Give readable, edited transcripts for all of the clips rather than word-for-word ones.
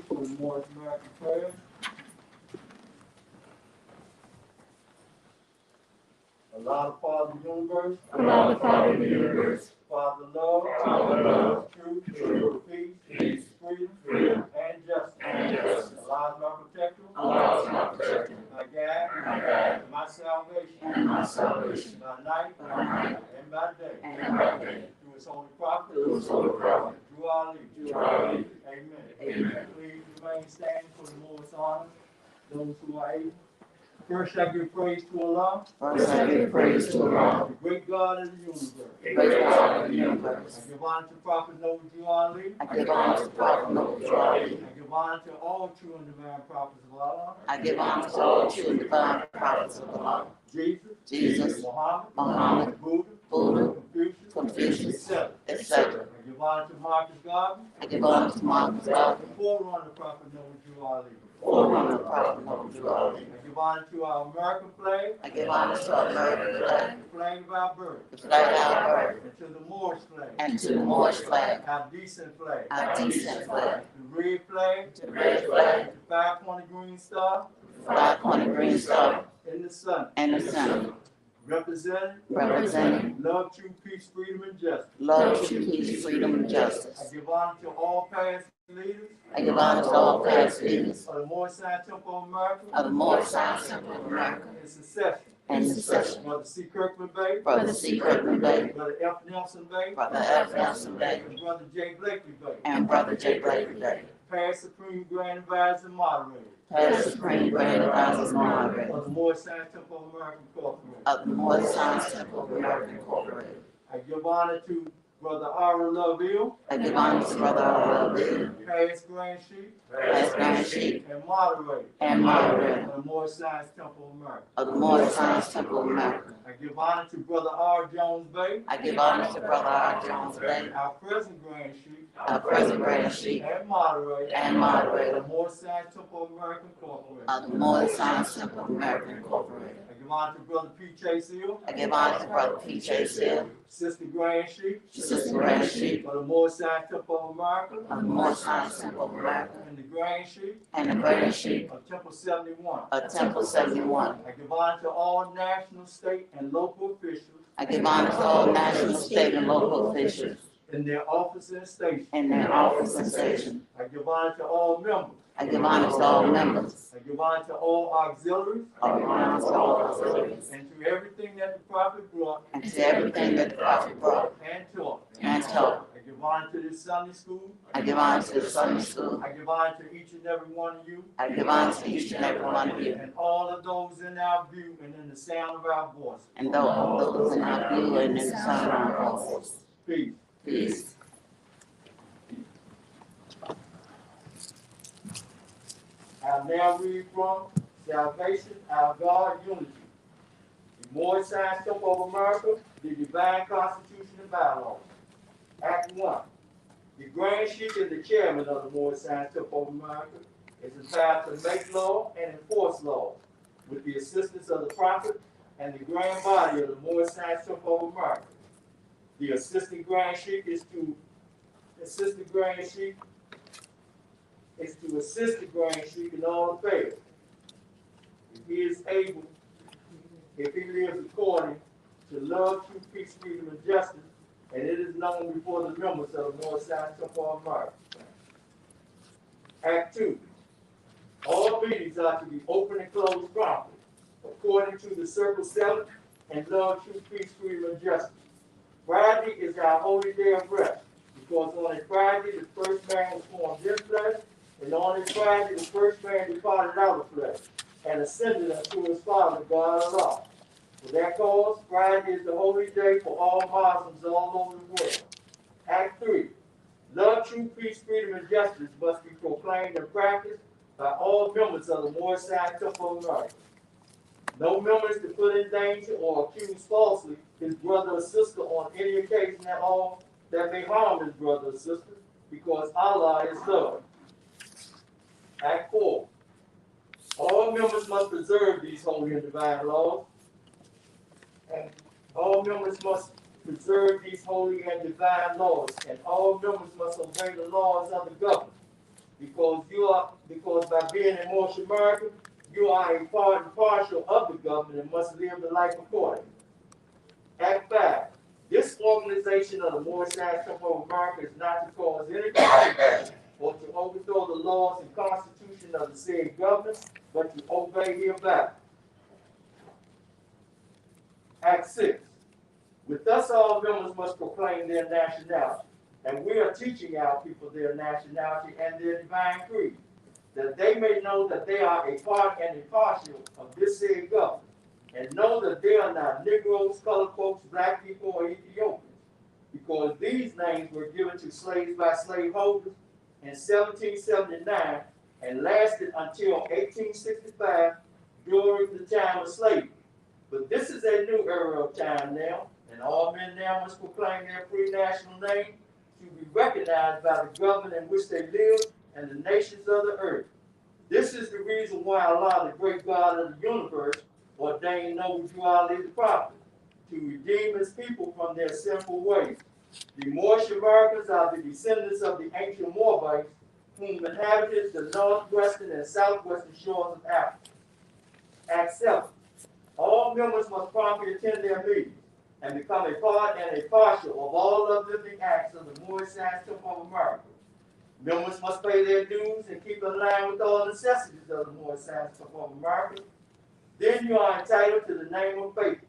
For the North American prayer. Allah, the Father of the universe. Allah, the Father of the universe. Father, love. Father, love. Truth. Peace. Freedom. And justice. Allah is my protector. Allah is my protector. My guide. My salvation. My night. And my day. Through his holy prophet. Through our leader. Amen. Please remain standing for the Lord's honor. Those who are able. First, I give praise to Allah. The great God of the universe. I give honor to Prophet Noble Ali. I give honor to all true and divine prophets of Allah. Jesus. Muhammad. Buddha. Confucius, etc. I give honor to Marcus Garvey. The forerunner of Prophet Noble Ali. I give honor to our American flag. The flag of our birth. And to the Moorish flag. Our decent flag. The red flag. The 5-pointed green star. In the sun. Representing love, truth, peace, freedom, and justice. I give honor to all past leaders. Of the Moorish Science Temple of America. And secession. Brother C. Kirkland Bay. Brother F. Nelson Bay. And Brother J. Blakely Bay. Past Supreme Grand Advisor and Moderator. Of the Moorish Science Temple of America Incorporated. I give honor to Brother R. Loville. Past Grand Chief. And Moderator. Of the Moorish Science Temple of America. I give honor to Brother R. Jones Bay. Our present Grand Chief. And Moderator. Of the Moorish Science Temple of America Incorporated. I give honor to Brother P. Chase Hill. Sister Grand Chief. Of the Moorish Science Temple of America. And the Grand Chief. Of Temple 71. I give honor to all national, state, and local officials. In their offices and stations. I give honor to all members. I give honor to all auxiliaries. And to everything that the prophet brought. And taught. I give honor to this Sunday school. I give honor to each and every one of you. And all of those in our view and in the sound of our voice. Peace. I now read from Salvation, Our God, Unity. The Moorish Science Temple of America, the Divine Constitution and Bylaws. Act 1. The Grand Chief and the Chairman of the Moorish Science Temple of America is empowered to make law and enforce law with the assistance of the Prophet and the Grand Body of the Moorish Science Temple of America. The Assistant Grand Chief is to assist the Grand Chief in all affairs. If he lives according to love, truth, peace, freedom, and justice, and it is known before the members of the Moorish Science Temple of America. Act 2. All meetings are to be open and closed promptly, according to the Circle 7 and love, truth, peace, freedom, and justice. Friday is our holy day of rest, because on a Friday the first man was formed in flesh, and on a Friday the first man departed out of flesh, and ascended unto his Father, God Allah. For that cause, Friday is the holy day for all Muslims all over the world. Act 3. Love, truth, peace, freedom, and justice must be proclaimed and practiced by all members of the Moorish Science Temple of America. No member is to put in danger or accuse falsely his brother or sister on any occasion at all that may harm his brother or sister, because Allah is love. Act 4. All members must preserve these holy and divine laws. And all members must preserve these holy and divine laws, and all members must obey the laws of the government. Because by being a Moorish American, you are a part and parcel of the government and must live the life accordingly. Act 5. This organization of the Moorish Temple of America is not to cause any confusion or to overthrow the laws and constitution of the said government, but to obey hereby. Act 6. With us, all members must proclaim their nationality, and we are teaching our people their nationality and their divine creed, that they may know that they are a part and a parcel of this said government, and know that they are not Negroes, colored folks, black people, or Ethiopians, because these names were given to slaves by slaveholders in 1779 and lasted until 1865 during the time of slavery. But this is a new era of time now, and all men now must proclaim their free national name to be recognized by the government in which they live and the nations of the earth. This is the reason why Allah, the great God of the universe, ordained Noble Jew Ali the prophet to redeem his people from their sinful ways. The Moorish Americans are the descendants of the ancient Moabites, whom inhabited the northwestern and southwestern shores of Africa. Act 7. All members must promptly attend their meetings and become a part and a partial of all uplifting acts of the Moorish Temple of America. Members must pay their dues and keep in line with all necessities of the Moorish Temple of America. Then you are entitled to the name of faith.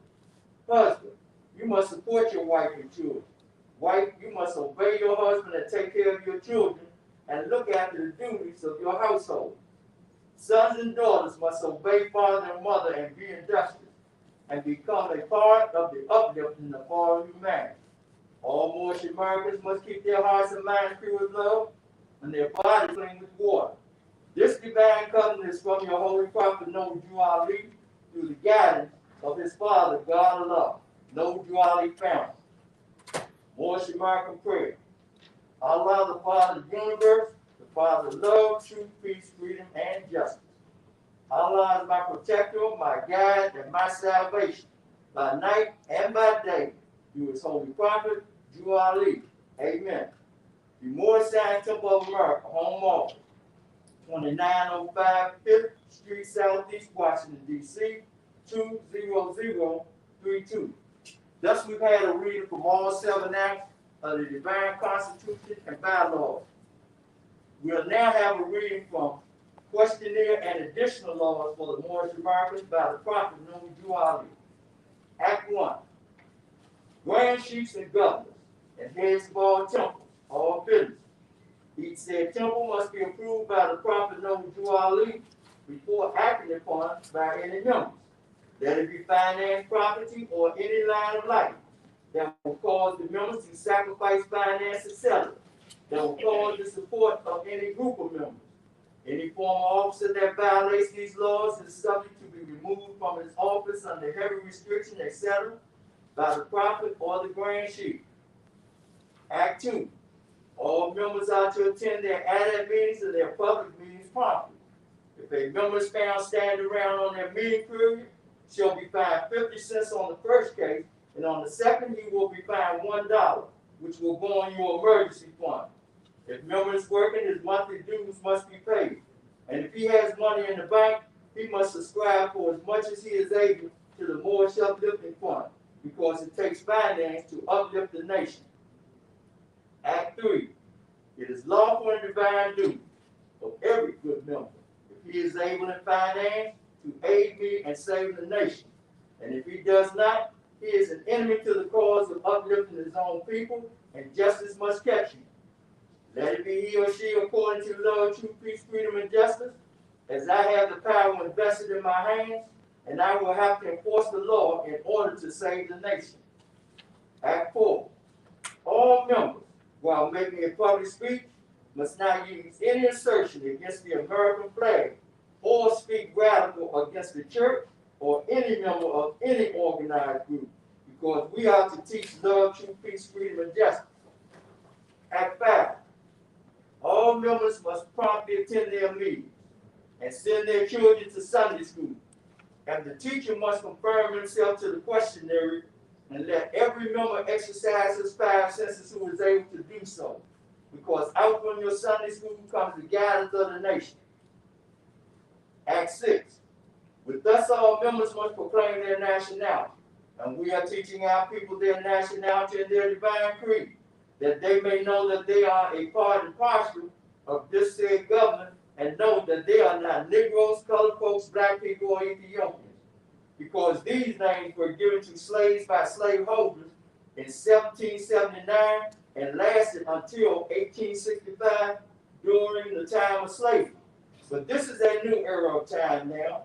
Husband, you must support your wife and children. Wife, you must obey your husband and take care of your children and look after the duties of your household. Sons and daughters must obey father and mother and be industrious and become a part of the uplifting of all humanity. All Moorish Americans must keep their hearts and minds pure with love and their bodies clean with water. This divine covenant is from your holy prophet Noble Jew Ali through the guidance of his father, God Allah, Noble Jew Ali founder. Moorish American prayer. Allah, the Father of the universe, the Father of love, truth, peace, freedom, and justice. Allah is my protector, my guide, and my salvation, by night and by day, through his holy prophet, Jew Ali. Amen. The Moorish Temple of America, home office, 2905 5th Street, Southeast Washington, D.C., 20032. Thus, we've had a reading from all 7 acts of the Divine Constitution and bylaws. We'll now have a reading from questionnaire and additional laws for the Moorish Americans by the Prophet Noble Jew Ali. Act 1. Grand chiefs and governors and heads of all temples, all business. Each said temple must be approved by the Prophet Noble Jew Ali before acting upon by any members. Let it be finance, property, or any line of life that will cause the members to sacrifice finance, etc., that will cause the support of any group of members. Any former officer that violates these laws is subject to be removed from his office under heavy restriction, etc., by the prophet or the grand chief. Act 2. All members are to attend their added meetings and their public meetings promptly. If a member is found standing around on their meeting period, shall be fined 50 cents on the first case, and on the second he will be fined $1, which will go on your emergency fund. If member is working, his monthly dues must be paid. And if he has money in the bank, he must subscribe for as much as he is able to the Moorish Uplifting Fund, because it takes finance to uplift the nation. Act 3. It is lawful and divine duty of every good member, if he is able in finance, to aid me and save the nation. And if he does not, he is an enemy to the cause of uplifting his own people, and justice must catch him. Let it be he or she according to love, truth, peace, freedom, and justice, as I have the power invested in my hands, and I will have to enforce the law in order to save the nation. Act 4. All members, while making a public speech, must not use any assertion against the American flag or speak radical against the church or any member of any organized group, because we are to teach love, truth, peace, freedom, and justice. Act 5. All members must promptly attend their meetings and send their children to Sunday school. And the teacher must conform himself to the questionnaire and let every member exercise his five senses who is able to do so. Because out from your Sunday school comes the guidance of the nation. Act 6. With us all members must proclaim their nationality. And we are teaching our people their nationality and their divine creed, that they may know that they are a part and parcel of this said government, and know that they are not Negroes, colored folks, black people, or Ethiopians. Because these names were given to slaves by slaveholders in 1779 and lasted until 1865 during the time of slavery. But this is a new era of time now,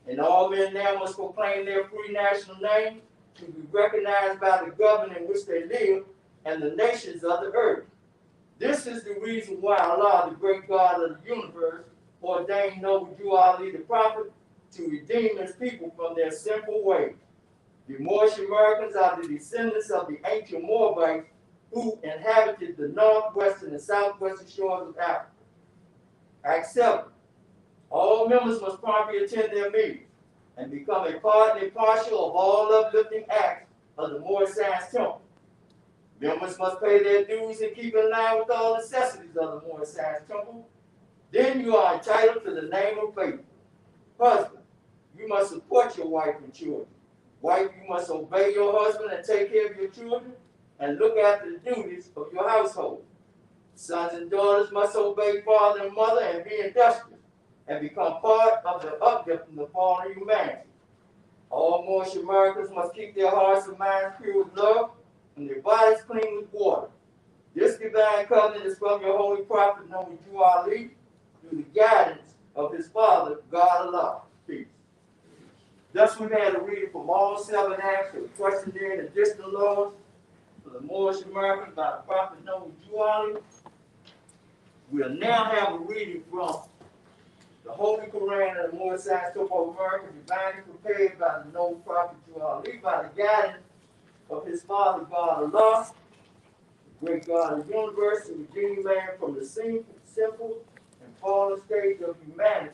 and all men now must proclaim their free national name to be recognized by the government in which they live and the nations of the earth. This is the reason why Allah, the great God of the universe, ordained Noble Jew Ali the prophet to redeem his people from their sinful ways. The Moorish Americans are the descendants of the ancient Moabites who inhabited the northwestern and southwestern shores of Africa. Act 7. All members must promptly attend their meetings and become a part and a partial of all uplifting acts of the Moorish Science Temple. Members must pay their dues and keep in line with all necessities of the Moorish Science Temple. Then you are entitled to the name of faith. Husband, you must support your wife and children. Wife, you must obey your husband and take care of your children and look after the duties of your household. Sons and daughters must obey father and mother and be industrious and become part of the uplifting of fallen humanity. All Moorish Americans must keep their hearts and minds pure with love and their bodies clean with water. This divine covenant is from your holy prophet, Noble Jew Ali, through the guidance of his father, God Allah. Peace. Thus we had a reading from all 7 acts of the questionnaire and additional laws for the Moorish Americans by the prophet Noble Jew Ali. We'll now have a reading from the Holy Koran and the Moorish Science Temple of America, divinely prepared by the noble prophet Jew Ali, by the guidance of his father, God Allah, the great God of the universe, to redeem man from the simple and fallen stage of humanity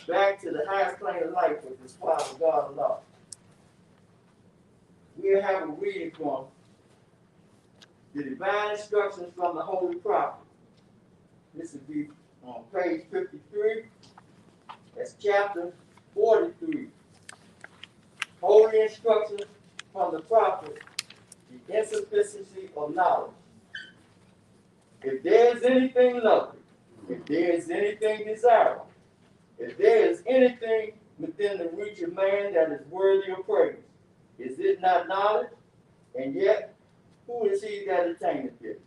back to the highest plane of life with his father, God Allah. We'll have a reading from the divine instructions from the Holy Prophet. This will be on page 53. That's chapter 43. Holy instructions from the prophet, the insufficiency of knowledge. If there is anything lovely, if there is anything desirable, if there is anything within the reach of man that is worthy of praise, is it not knowledge? And yet, who is he that attaineth it?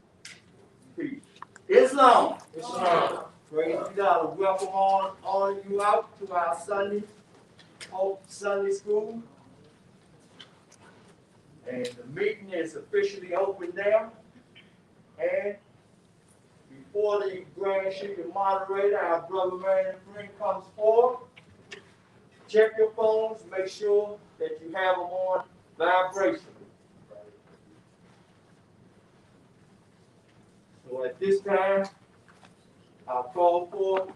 Peace. Islam. Islam. Praise God. Welcome all of you out to our Sunday school. And the meeting is officially open now. And before the Grand Sheikh and moderator, our brother man and friend comes forward, check your phones, make sure that you have them on vibration. So at this time, I'll call for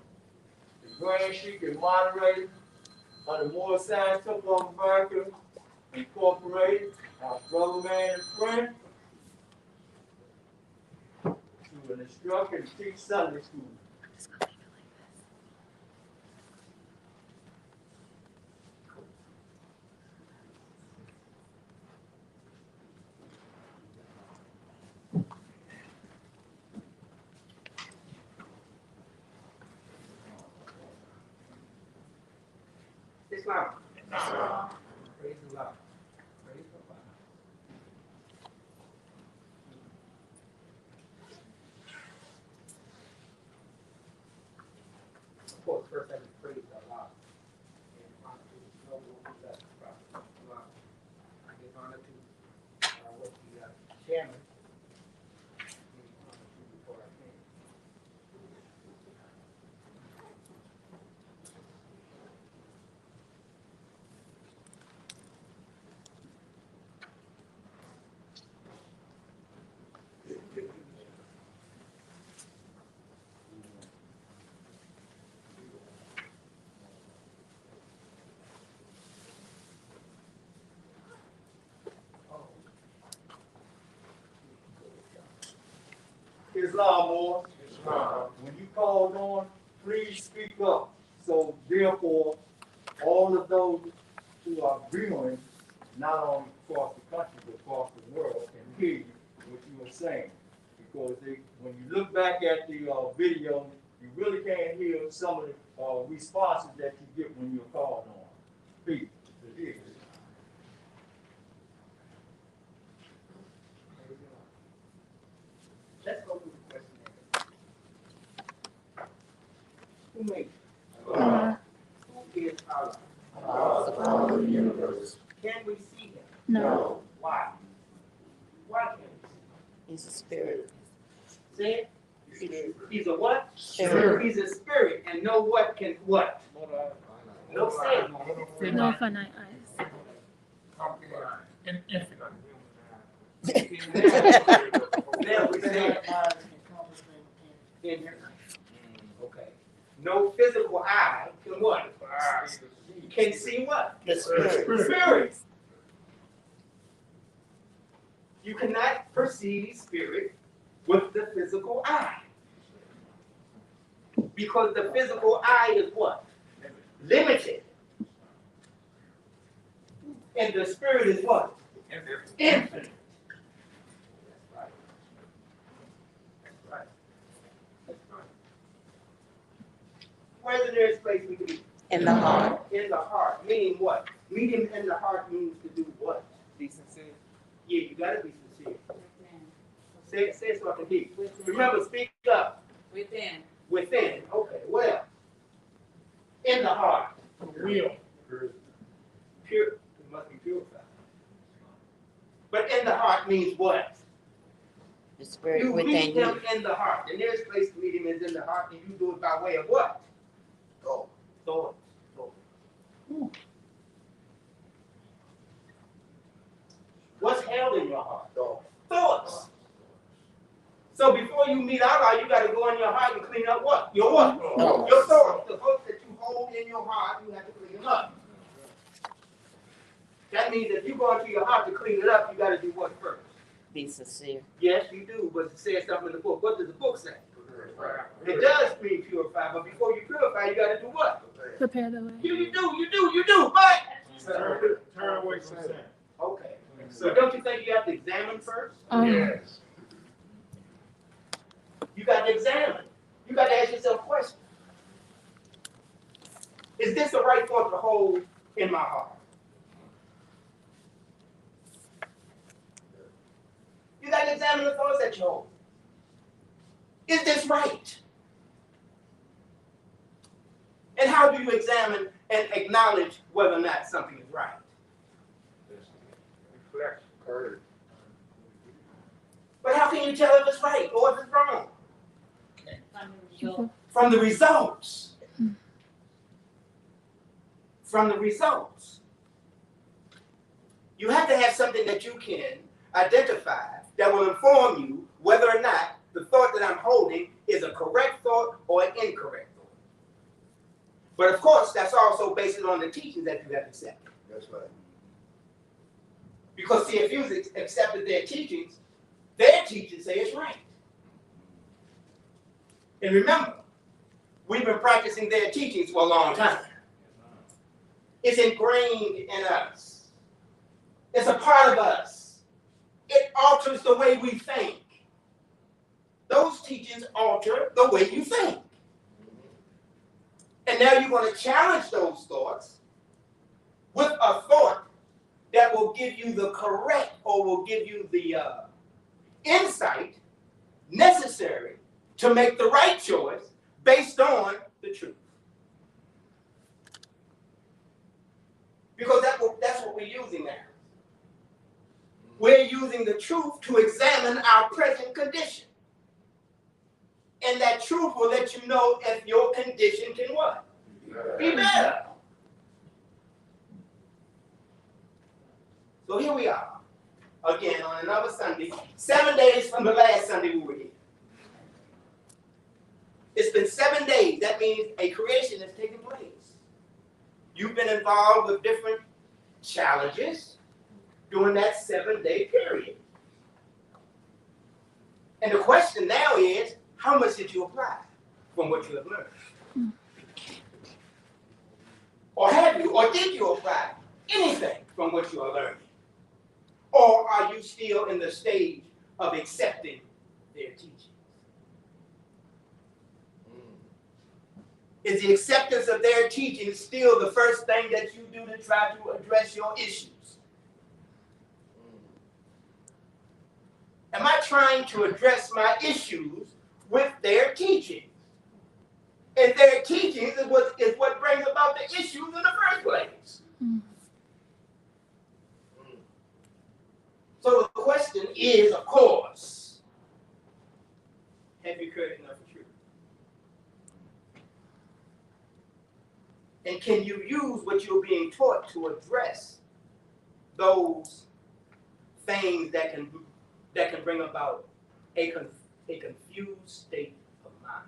the Grand Sheikh and moderator of the Moorish Science Temple of America Incorporated, our brother man and friend, to instruct and teach Sunday school. Islam. Praise Allah. Praise Allah. Of course, first I just praise Allah. And honor to his noble prophet Allah. I give honor to what the chairman gave honor to before I came. Islam, or when you called on, please speak up. So therefore, all of those who are viewing, not only across the country but across the world, can hear you, what you are saying. Because when you look back at the video, you really can't hear some of the responses that you get when you're called on. Peace. Let's go through the question. Who made you? Who is Allah? The power of the universe. Can we see him? No. Why? Why can't we see him? He's a spirit. Say it. He's a what? Spirit. He's a spirit, and no what can what? No say it. No finite eyes. Now we say okay. No physical eye can what? Can see what? The spirit. Spirit. You cannot perceive spirit with the physical eye. Because the physical eye is what? Limited. And the spirit is what? Infinite. That's right. That's right. Where's the nearest place we can be? In the heart. In the heart. Meaning what? Meeting in the heart means to do what? Be sincere. Yeah, you gotta be sincere. Say it so I can hear. Remember, speak up. Within. Within. Okay, well. In the heart. Real. Pure. It must be purified. But in the heart means what? The spirit You within meet you. him in the heart. The nearest place to meet him is in the heart, and you do it by way of what? Thought. Thought. What's held in your heart? Thoughts. So before you meet Allah, you got to go in your heart and clean up what? Your what? Thoughts. Your thoughts. The thoughts that you hold in your heart, you have to clean them up. That means if you go into your heart to clean it up, you got to do what first? Be sincere. Yes, you do, but it says something in the book. What does the book say? It does mean purify, but before you purify, you got to do what? Prepare the way. You do, but. Turn away from sin. Okay. So don't you think you have to examine first? Yes. You got to examine. You got to ask yourself questions. Is this the right thought to hold in my heart? You got to examine the thoughts that you hold. Is this right? And how do you examine and acknowledge whether or not something is right? Reflection. But how can you tell if it's right or if it's wrong? From the results. From the results. You have to have something that you can identify that will inform you whether or not the thought that I'm holding is a correct thought or an incorrect thought. But of course, that's also based on the teachings that you have accepted. That's right. Because see, if you accepted their teachings say it's right. And remember, we've been practicing their teachings for a long time. It's ingrained in us. It's a part of us. It alters the way we think. Those teachings alter the way you think. And now you're going to challenge those thoughts with a thought that will give you the correct or will give you the insight necessary to make the right choice based on the truth. Because that's what we're using now. We're using the truth to examine our present condition. And that truth will let you know if your condition can what? Be better. So here we are. Again, on another Sunday, 7 days from the last Sunday we were here. It's been 7 days. That means a creation has taken place. You've been involved with different challenges during that 7 day period. And the question now is, how much did you apply from what you have learned? Or have you, or did you apply anything from what you are learning? Or are you still in the stage of accepting their teachings? Is the acceptance of their teachings still the first thing that you do to try to address your issues? Am I trying to address my issues with their teachings? And their teachings is what brings about the issues in the first place. So the question is, of course, have you heard enough truth? And can you use what you're being taught to address those things that can bring about a confused state of mind?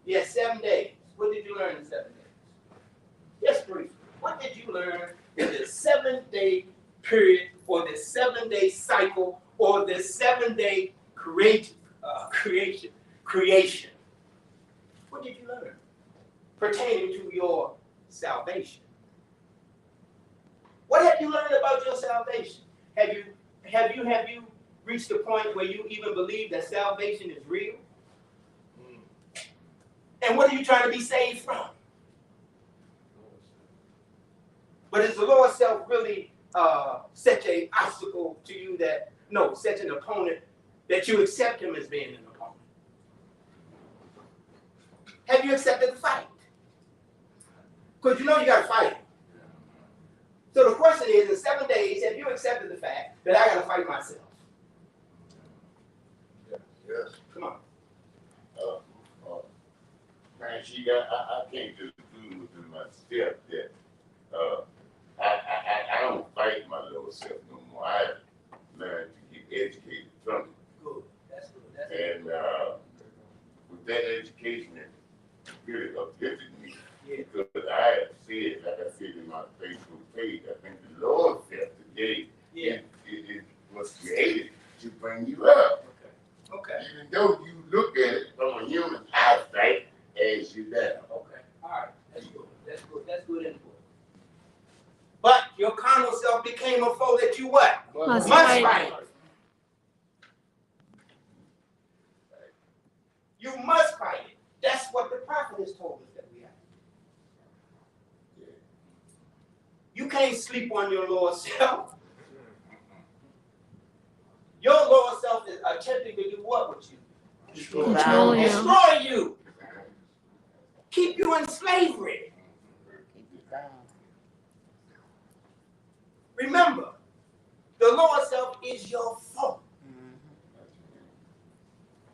Yes, 7 days. What did you learn in 7 days? Just briefly. What did you learn in this 7-day period, or this 7-day cycle, or this 7-day creation? What did you learn pertaining to your salvation? What have you learned about your salvation? Have you reached the point where you even believe that salvation is real? And what are you trying to be saved from? But is the Lord self really such an obstacle to you such an opponent that you accept him as being an opponent? Have you accepted the fight? Because you know you got to fight. So the question is, in 7 days, have you accepted the fact that I got to fight myself? Yes. Come on. Man, I can't just do within myself that I don't fight my little self no more. I learned to get educated from it. Good. That's good. That's good. And with that education, it really uplifted me. Yeah. Because I have said, like I said in my Facebook page, I think the Lord felt today, Yeah. it was created to bring you up. Okay. Even though you look at it from a human eyesight as you down. Okay. All right. That's good. That's good. That's good input. But your carnal self became a foe that you what? Must Must fight. fight. You must fight it. That's what the prophet has told us that we have. You can't sleep on your lower self. Your lower self is attempting to do what with you? Control you. Destroy you. Keep you in slavery. Keep you bound. Remember, the lower self is your foe.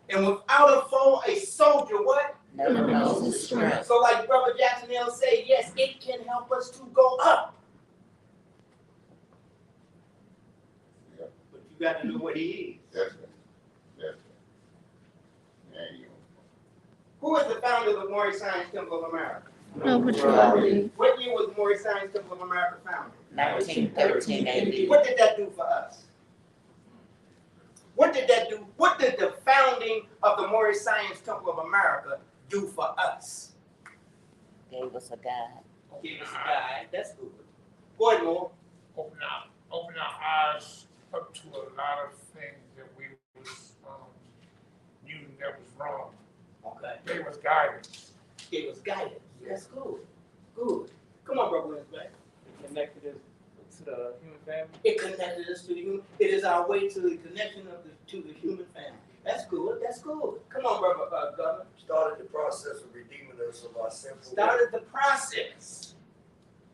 And without a foe, a soldier what? Never knows his strength. So like Brother Jackson L say, yes, it can help us to go up. Yeah. But you got to know what he is. That's right. That's right. Yeah, you. Who is the founder of the Morris Science Temple of America? No patrolling. What year was the Morris Science Temple of America founded? 1913 AD. What did that do for us? What did that do? What did the founding of the Morris Science Temple of America do for us? Gave us a guide. Give us a guide. That's good. Boy, more. Open our eyes up to a lot of things that we was using that was wrong. Okay. Gave us guidance. Give us guidance. That's good. Good. Come on, Brother Winston. It connected us to the human family. It connected us to the human. It is our way to the connection to the human family. That's good. That's good. Come on, Brother Governor. Started the process of redeeming us of our sinful. Started the process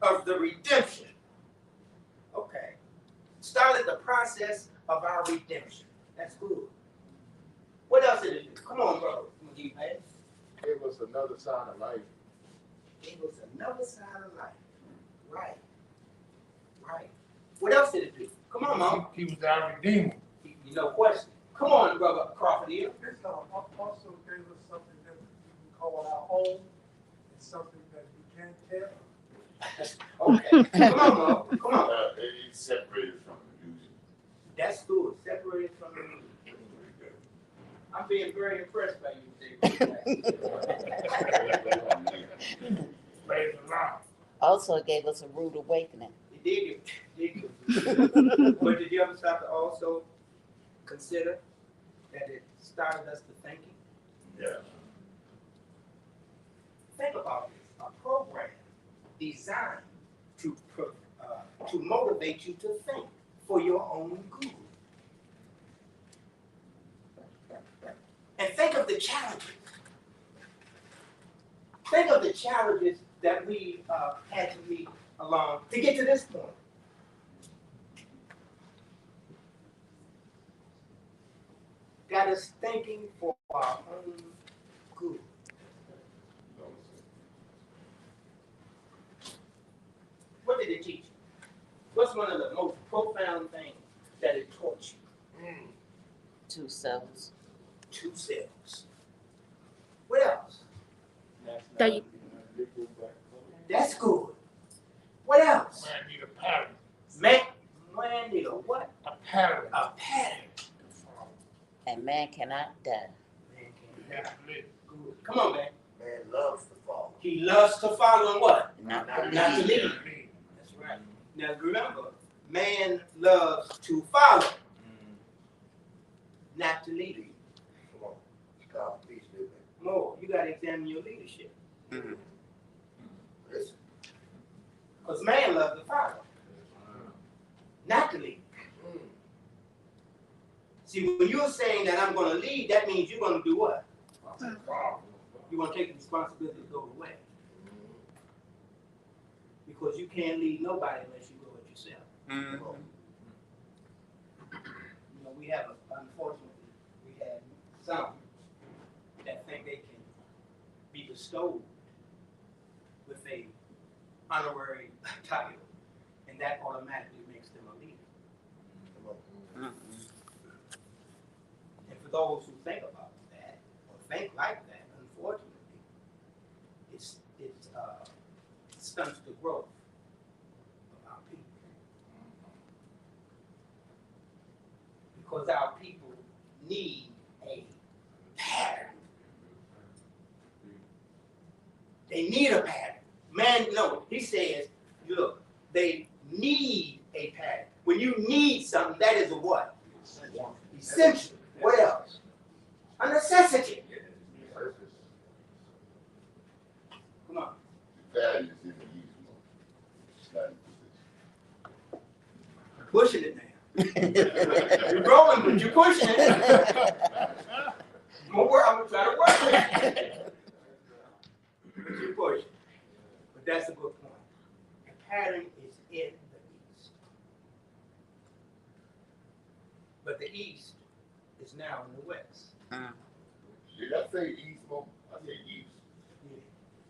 of the redemption. Okay. Started the process of our redemption. That's good. What else did it do? Come on, brother. McGee, man. It was another side of life. It was another side of life. Right. Right. What else did it do? Come on, Mom. He was our redeemer. No question. Come on, Brother Crawford here. This also gave us something that we can call our home. It's something that we can't tell. Okay. Come on, Mom. Come on. It separated from the music. That's good. Separated from the music. I'm being very impressed by you, David. Praise the Lord. Also, it gave us a rude awakening. It did. But did you ever stop to also consider that it started us to thinking? Yeah. Think about this, a program designed to motivate you to think for your own good. And think of the challenges. Think of the challenges that we had to meet along to get to this point. Got us thinking for our own good. What did it teach you? What's one of the most profound things that it taught you? Two selves. Two selves. What else? That you- That's good. What else? Man need a pattern. Man need a what? A pattern. A pattern. And man cannot die. Man Yeah, can't live. good. Come on, man. Man loves to follow. He loves to follow and what? Not Not to believe. lead. Live. That's right. Now remember, man loves to follow, not to lead. Come on. Stop, please do that. More, you gotta examine your leadership. Mhm. Listen. Because man loves to follow, not to lead. See, when you're saying that I'm gonna lead, that means you're gonna do what? You're gonna take the responsibility to go away. Because you can't lead nobody unless you go it yourself. Mhm. You know, we have, unfortunately, we have some that think they can be bestowed with a honorary title, and that automatically makes them a leader. Mhm. And for those who think about that, or think like that, unfortunately, it stunts the growth of our people. Because our people need a pattern. They need a pattern. Man, no, he says, look, they need a pattern. When you need something, that is a what? Essential. What else? A necessity. Come on. The value is in the east mode. It's not in position. Pushing it now. You're rolling, but you're pushing it. I'm gonna try to work it. But you're pushing. But that's a good point. The pattern is in the East. But the East is now in the West. Did I say east mode? I said east. Yeah.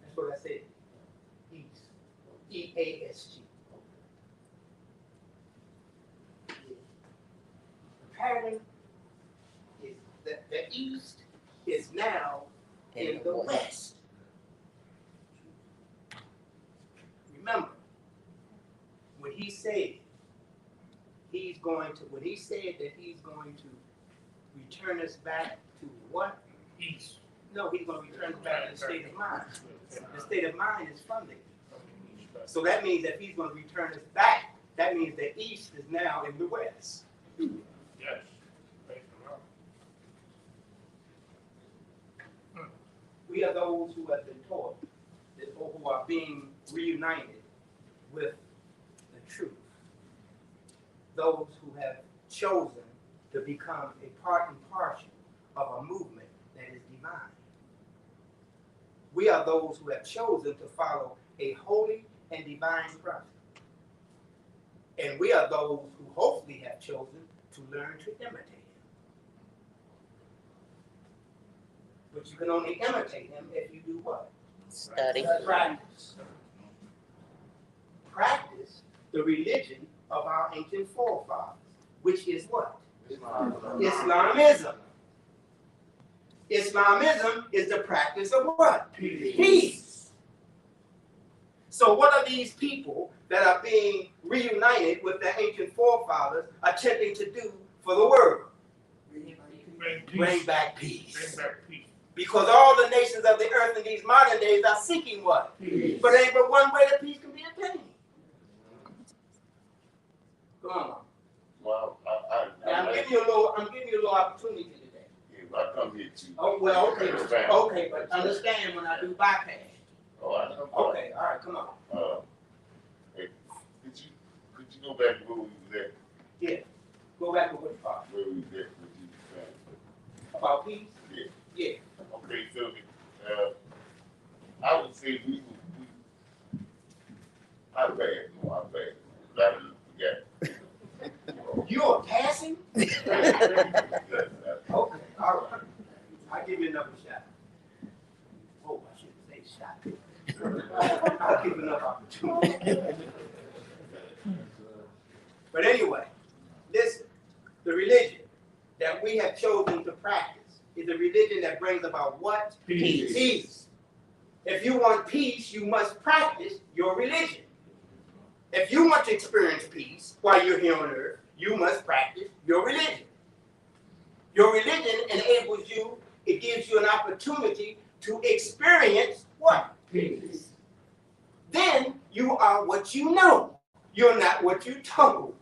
That's what I said. East. E-A-S-T. Yeah. The pattern is that the East is now in the West. Remember, when he said that he's going to return us back to what? East. No, he's going to return us back to the state of mind. The state of mind is from the East. So that means that he's going to return us back. That means the East is now in the West. Yes. Praise the Lord. We are those who have been taught, or who are being reunited with the truth. Those who have chosen to become a part and parcel of a movement that is divine. We are those who have chosen to follow a holy and divine prophet. And we are those who hopefully have chosen to learn to imitate him. But you can only imitate him if you do what? Study. Practice. Practice the religion of our ancient forefathers, which is what? Islamism. Islamism is the practice of what? Peace. So what are these people that are being reunited with their ancient forefathers attempting to do for the world? Bring peace. Bring back peace. Bring back peace. Because all the nations of the earth in these modern days are seeking what? Peace. But ain't but one way that peace can be obtained. Come on. Well, Now, I'm giving you a little opportunity today. if I come here to. Oh, well, okay, understand. okay, but understand when I do bypass. Oh, I know. Okay, all right, come on. Hey, could you go back to where we was at? Yeah, go back to what part? Where we was at, what you was saying? About peace? Yeah. Yeah. Okay, so, I would say I bad, no, I bad. That was, forget. You're passing? Yes, Okay, all right. I'll give you another shot. Oh, I shouldn't say shot. I'll give you another opportunity. But anyway, listen, the religion that we have chosen to practice is a religion that brings about what? Peace. Peace. If you want peace, you must practice your religion. If you want to experience peace while you're here on earth, you must practice your religion. Your religion enables you, it gives you an opportunity to experience what? Peace. Then you are what you know. You're not what you told.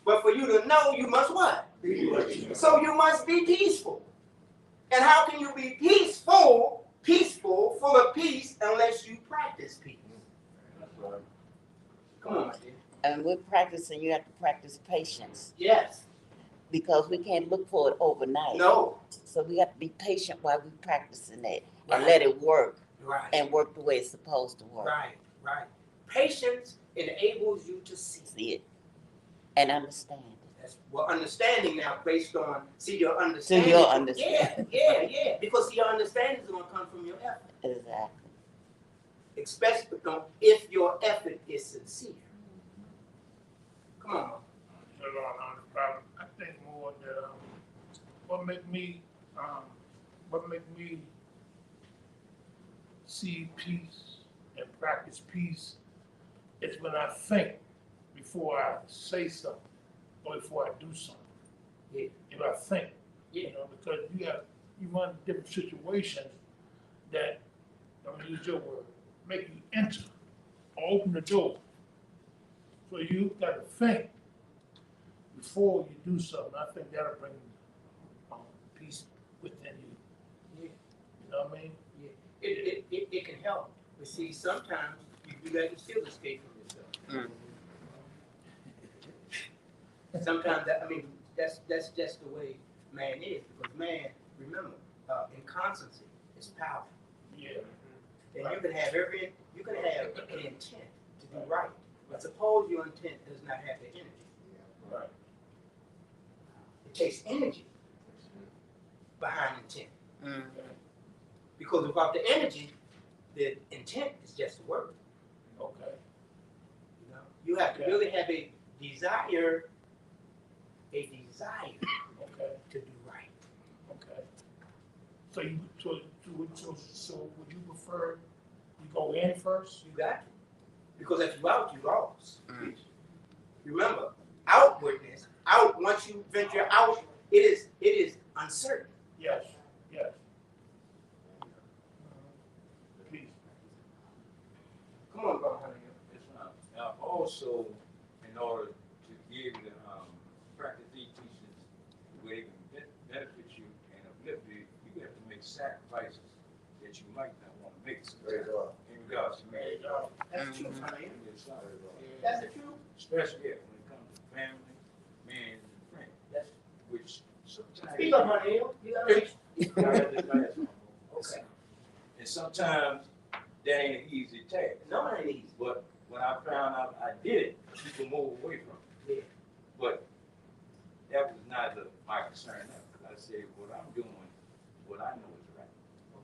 But for you to know, you must what? So you must be peaceful. And how can you be peaceful, full of peace, unless you practice peace? Come on, my dear. And with practicing, you have to practice patience Yes. because we can't look for it overnight. No. So we have to be patient while we're practicing it and Right. let it work Right. and work the way it's supposed to work. Right. Right. Patience enables you to see. See it and understand it. That's, well, understanding now based on, see your understanding. your understanding. Yeah. Because your understanding is going to come from your effort. Exactly. Especially if your effort is sincere. Come on. So, Lord, on the problem, I think more that what make me see peace and practice peace is when I think before I say something or before I do something. Yeah. If I think, Yeah. you know, because you run different situations that, I'm gonna use your word, make you enter or open the door. So you gotta think before you do something. I think that'll bring peace within you. Yeah. You know what I mean? Yeah. It can help. But see, sometimes you let it still escape from yourself. Sometimes that's just the way man is. Because man, remember, inconstancy is power. Yeah. And you can have an intent to do right. But suppose your intent does not have the energy. Right. It takes energy behind intent. Mm. Because without the energy, the intent is just a word. Okay. You know, you have to really have a desire Okay. to do right. Okay. So would you prefer you go in first? You got to. Because if you out, you lost. Mm. Remember, outwardness, once you venture out, it is uncertain. Yes. Yes. Peace. Come on, brother. Yes, ma'am. Now, also, in order to be able to practice these teachings the way they can benefit you and uplift you, you have to make sacrifices that you might not want to make in regards to marriage. That's true, honey. Yes, sir. That's the truth. Especially when it comes to family, man, and friends. That's Which sometimes. Speak up, honey. You gotta Okay. And sometimes that ain't an easy task. No, it ain't easy. But when I found out I did it, people move away from it. Yeah. But that was neither my concern. I said, what I'm doing, what I know is right.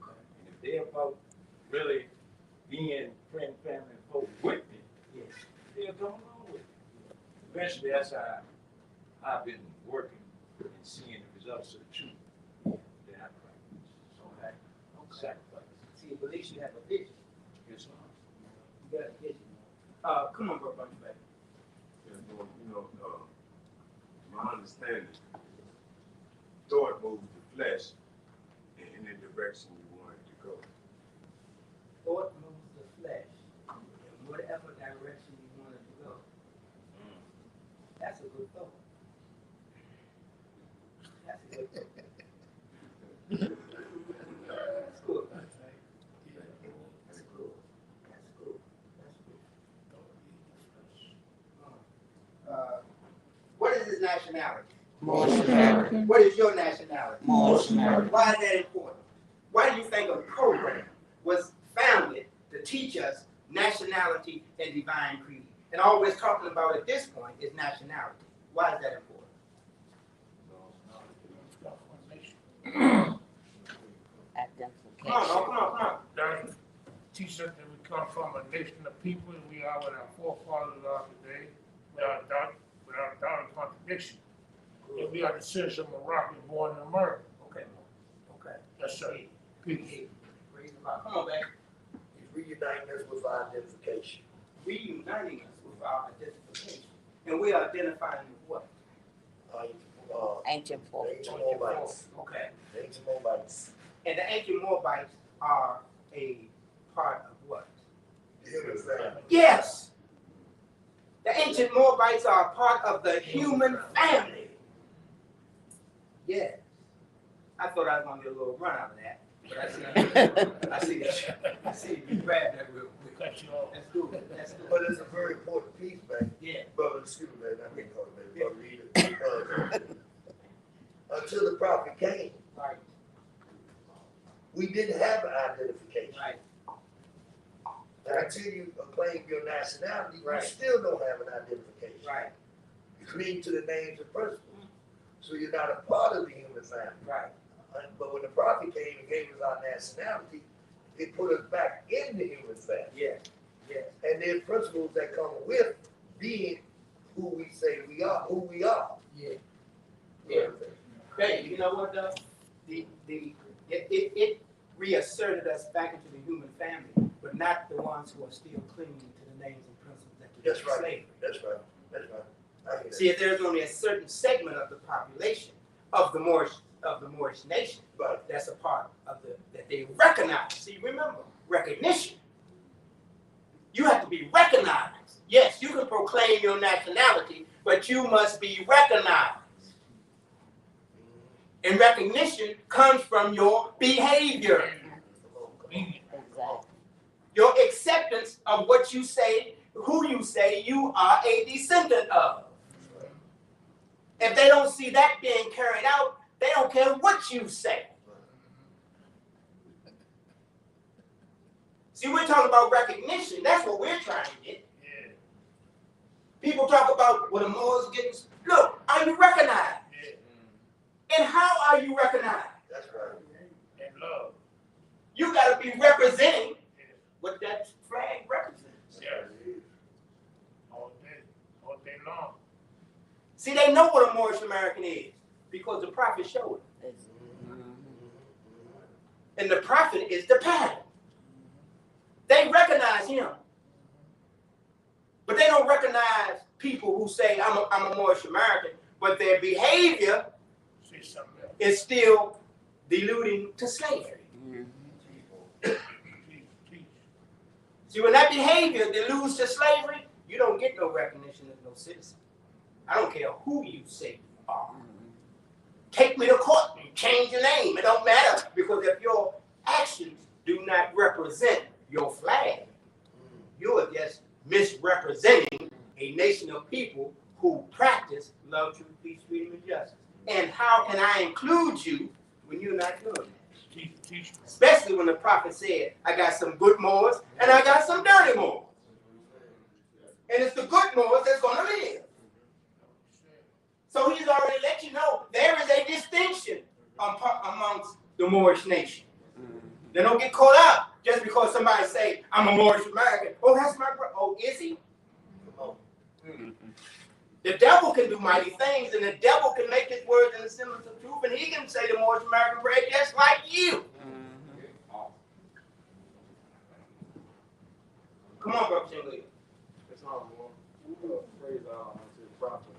Okay. And if they're about really being friend, family, and folks with me, Yes. they'll come along with me. Eventually, that's how I've been working and seeing the results of the truth that I practice. So I sacrifice. See, at least you have a vision. Yes, ma'am. You got a vision. Come on, bro, bunch back. You know, my understanding, though flesh in the direction you want it to go. Thought moves the flesh in whatever direction you want it to go. That's a good thought. That's a good thought. That's good. That's good. That's good. That's good. What is his nationality? Moorish American. What is your nationality? Moorish American. Why is that important? Why do you think a program was founded to teach us nationality and divine creed? And all we're talking about at this point is nationality. Why is that important? Identification. Come on. That teaches us that we come from a nation of people, and we are what our forefathers are today, without doubt and contradiction. And we are descendants of Moroccan born in America. Okay. Yes, sir. Peace. Praise God. Come on, baby. He's reuniting us with our identification. Reuniting us with our identification. And we are identifying with what? Ancient folk. Ancient Moabites. Okay. Ancient Moabites. And the ancient Moabites are a part of what? The human family. Yes. The ancient Moabites are a part of the human family. Yes. I thought I was going to get a little run out of that. But I see you grab that real quick. Cut you off. That's good. That's good. But it's a very important piece, man. Yeah. Brother, excuse me, man, I can't call him, man, brother reader. Until the prophet came, Right. we didn't have an identification. Right. And until you claim your nationality, Right. you still don't have an identification. Right. You cling to the names and principles. So you're not a part of the human family. Right. But when the prophet came and gave us our nationality, it put us back in the human family. Yeah. Yeah. And there are principles that come with being who we say we are, who we are. Yeah. Yeah. Hey, you know what though? It reasserted us back into the human family, but not the ones who are still clinging to the names and principles that That's today right. slavery. That's right. That's right. I hear that. See, if there's only a certain segment of the population of the Moorish nation, Right. that's a part of that they recognize. See, remember, recognition. You have to be recognized. Yes, you can proclaim your nationality, but you must be recognized. And recognition comes from your behavior, Exactly. your acceptance of what you say, who you say you are a descendant of. If they don't see that being carried out, they don't care what you say. See, we're talking about recognition. That's what we're trying to get. Yeah. People talk about what the Moors getting. Look, are you recognized? Yeah. And how are you recognized? That's right. And love. You got to be representing what that flag represents. Yeah. All day long. See, they know what a Moorish American is because the prophet showed it. And the prophet is the pattern. They recognize him. But they don't recognize people who say, I'm a Moorish American, but their behavior Say something else. is still deluding to slavery. Teach. See, when that behavior deludes to slavery, you don't get no recognition as no citizen. I don't care who you say you are. Take me to court and change your name. It don't matter because if your actions do not represent your flag, you are just misrepresenting a nation of people who practice love, truth, peace, freedom, and justice. And how can I include you when you're not doing that? Teach. Especially when the prophet said, I got some good Moors and I got some dirty Moors. And it's the good Moors that's going to live. So he's already let you know there is a distinction amongst the Moorish nation. They don't get caught up just because somebody say, I'm a Moorish American. Oh, that's my brother. Oh, is he? The devil can do mighty things, and the devil can make his words in the semblance of truth, and he can say the Moorish American bread just like you. Come on, Brother Chingley. It's not more. Praise God unto the prophet.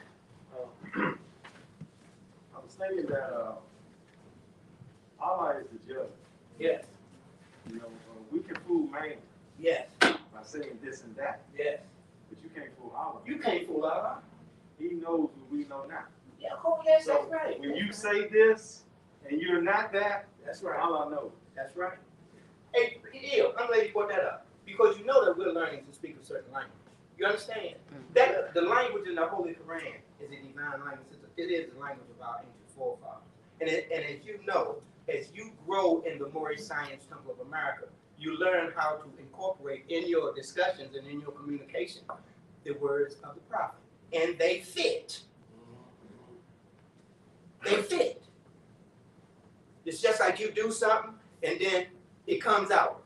I was thinking that Yes, You know, we can fool man yes, by saying this and that, yes. but you can't fool Allah. You can't fool Allah. He knows what we know now. Yeah, oh, yes, So that's right. when That's you right. say this and you're not that, That's right. Allah knows. That's right. Hey, Neil, I'm glad you brought that up because you know that we're learning to speak a certain language. You understand that the language in the Holy Quran is a divine language. It is the language of our ancient forefathers. And as you know, as you grow in the Moorish Science Temple of America, you learn how to incorporate in your discussions and in your communication the words of the prophet, and they fit. They fit. It's just like you do something and then it comes out.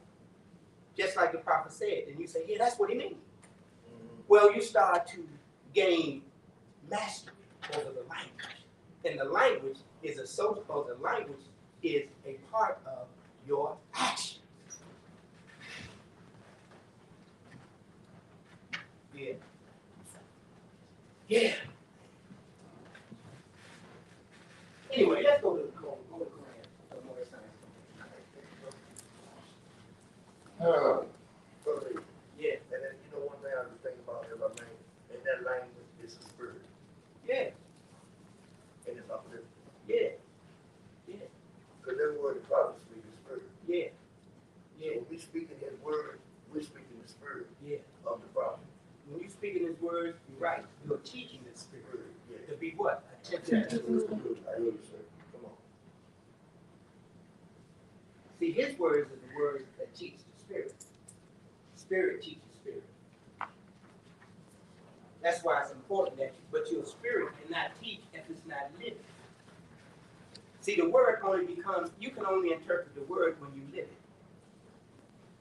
Just like the prophet said. And you say, yeah, that's what he means. Well, you start to gain mastery over the language. And the language is the language is a part of your action. Yeah. Yeah. Anyway, let's go to the Koran. Yeah. And then, you know, one thing I was thinking about is, I mean, in that language, it's a spirit, Yeah. and it's uplifting. Yeah. Yeah. Because that word, the prophet speaks the spirit. Yeah. So Yeah. when we speaking his word, we're speaking the spirit Yeah. of the prophet. When you speak in his words, you're right. You're teaching the spirit Spirit, yeah. to be what? Attentive to the spirit. I hear you, sir. Come on. See, his words are the words that teach the spirit. Spirit teaches spirit. That's why it's important that but your spirit cannot teach if it's not living. See, the word only becomes, you can only interpret the word when you live it.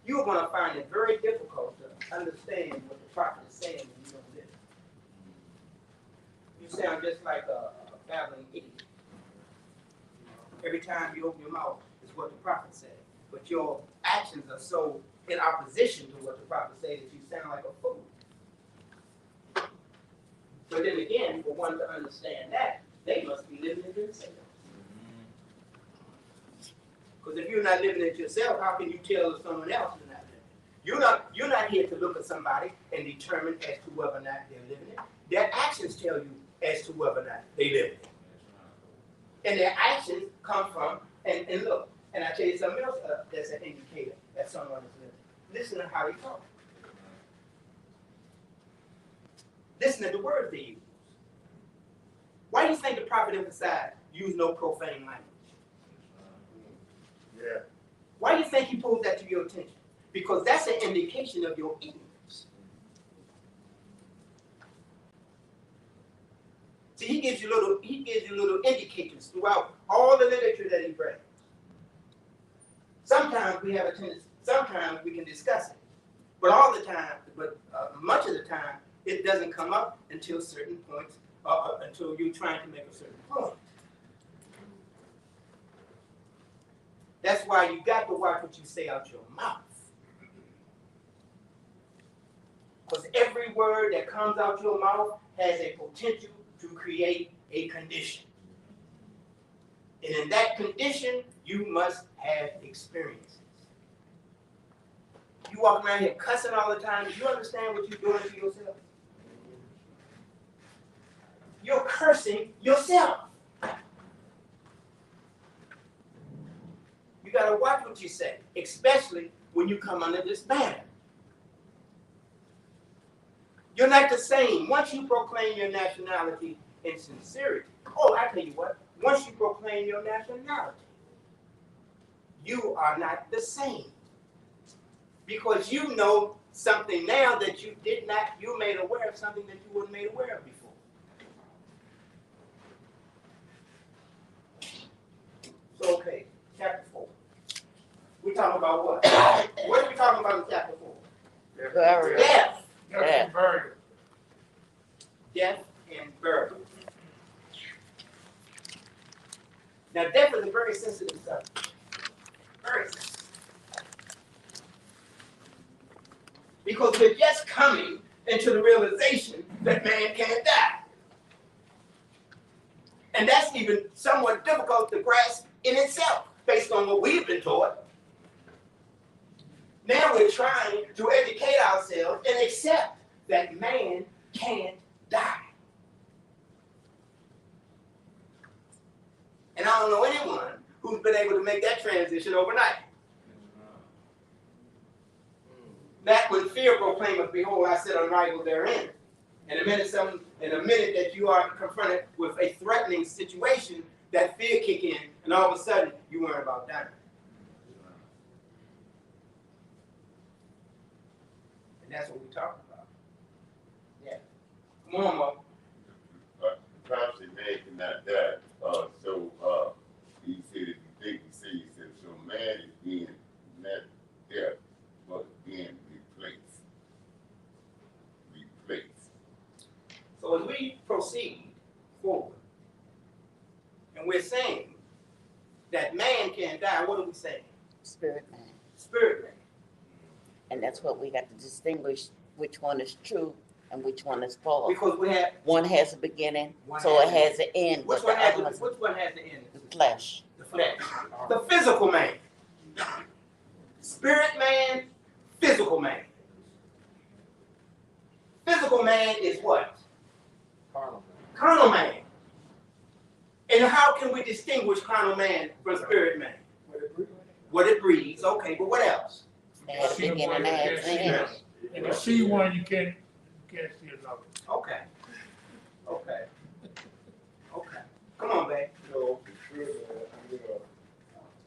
You're going to find it very difficult to understand what the prophet is saying when you don't live it. You sound just like a babbling idiot. Every time you open your mouth, is what the prophet said. But your actions are so in opposition to what the prophet said that you sound like a fool. But then again, for one to understand that, they must be living it themselves. Because if you're not living it yourself, how can you tell someone else you're not living it? You're not here to look at somebody and determine as to whether or not they're living it. Their actions tell you as to whether or not they live it. And their actions come from, and look, and I tell you something else that's an indicator that someone is living. Listen to how they talk. Listen to the words they use. Why do you think the prophet emphasized use no profane language? Yeah. Why do you think he pulls that to your attention? Because that's an indication of your ignorance. See, he gives you little indicators throughout all the literature that he brings. Sometimes we have a tendency, sometimes we can discuss it. But all the time, much of the time, it doesn't come up until certain points, until you're trying to make a certain point. That's why you got to watch what you say out your mouth. Because every word that comes out your mouth has a potential to create a condition. And in that condition, you must have experiences. You walk around here cussing all the time. Do you understand what you're doing to yourself? You're cursing yourself. You got to watch what you say, especially when you come under this banner. You're not the same. Once you proclaim your nationality in sincerity, oh, I tell you what, once you proclaim your nationality, you are not the same. Because you know something now that you did not, you made aware of something that you weren't made aware of before. So, okay, chapter 4. We're talking about what? What are we talking about in chapter 4? Burial. Death. That's burial. Death and burial. Now, death is a very sensitive subject. Very sensitive. Because we're just coming into the realization that man can't die. And that's even somewhat difficult to grasp in itself, based on what we've been taught Now we're trying to educate ourselves and accept that man can't die. And I don't know anyone who's been able to make that transition overnight. That when fear proclaimeth, behold, I sit unrivaled therein. In a minute that you are confronted with a threatening situation, that fear kick in, and all of a sudden you worry about dying. And that's what we're talking about. Yeah. Come on, Mo. Perhaps a man cannot die. He said, he said, so man is being not death, but being replaced. So as we proceed forward, and we're saying that man can't die, what are we saying? Spirit man. Spirit man. And that's what we got to distinguish which one is true and which one is false. Because we have One has a beginning, One so it has has an end. which but one the has other the, one's which one has the end? the flesh. The flesh. The physical man. Spirit man, physical man. Physical man is what? Carnal man. And how can we distinguish carnal man from spirit man? What it breeds, okay, but what else? It has a beginning and it has an end. And you see one, you can't see another. Okay. Okay. Okay. Come on, babe. No, for sure, man.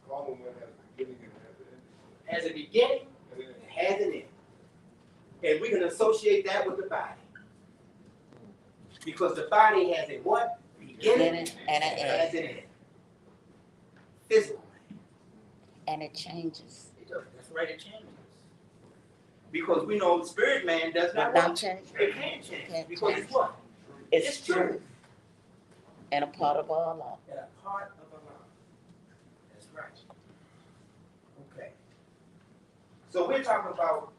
Carnal man has a beginning and has an ending. Has a beginning, And then it has an end. And we can associate that with the body. Because the body has a what? Beginning And an it end. has an end. Physical. And it changes. It does. That's right, it changes. Because we know spirit man does not Not what? change. It can't change. Can't Because change. it's what? It's true. true. And a part of our life. And a part of a life. That's right. Okay. So we're talking about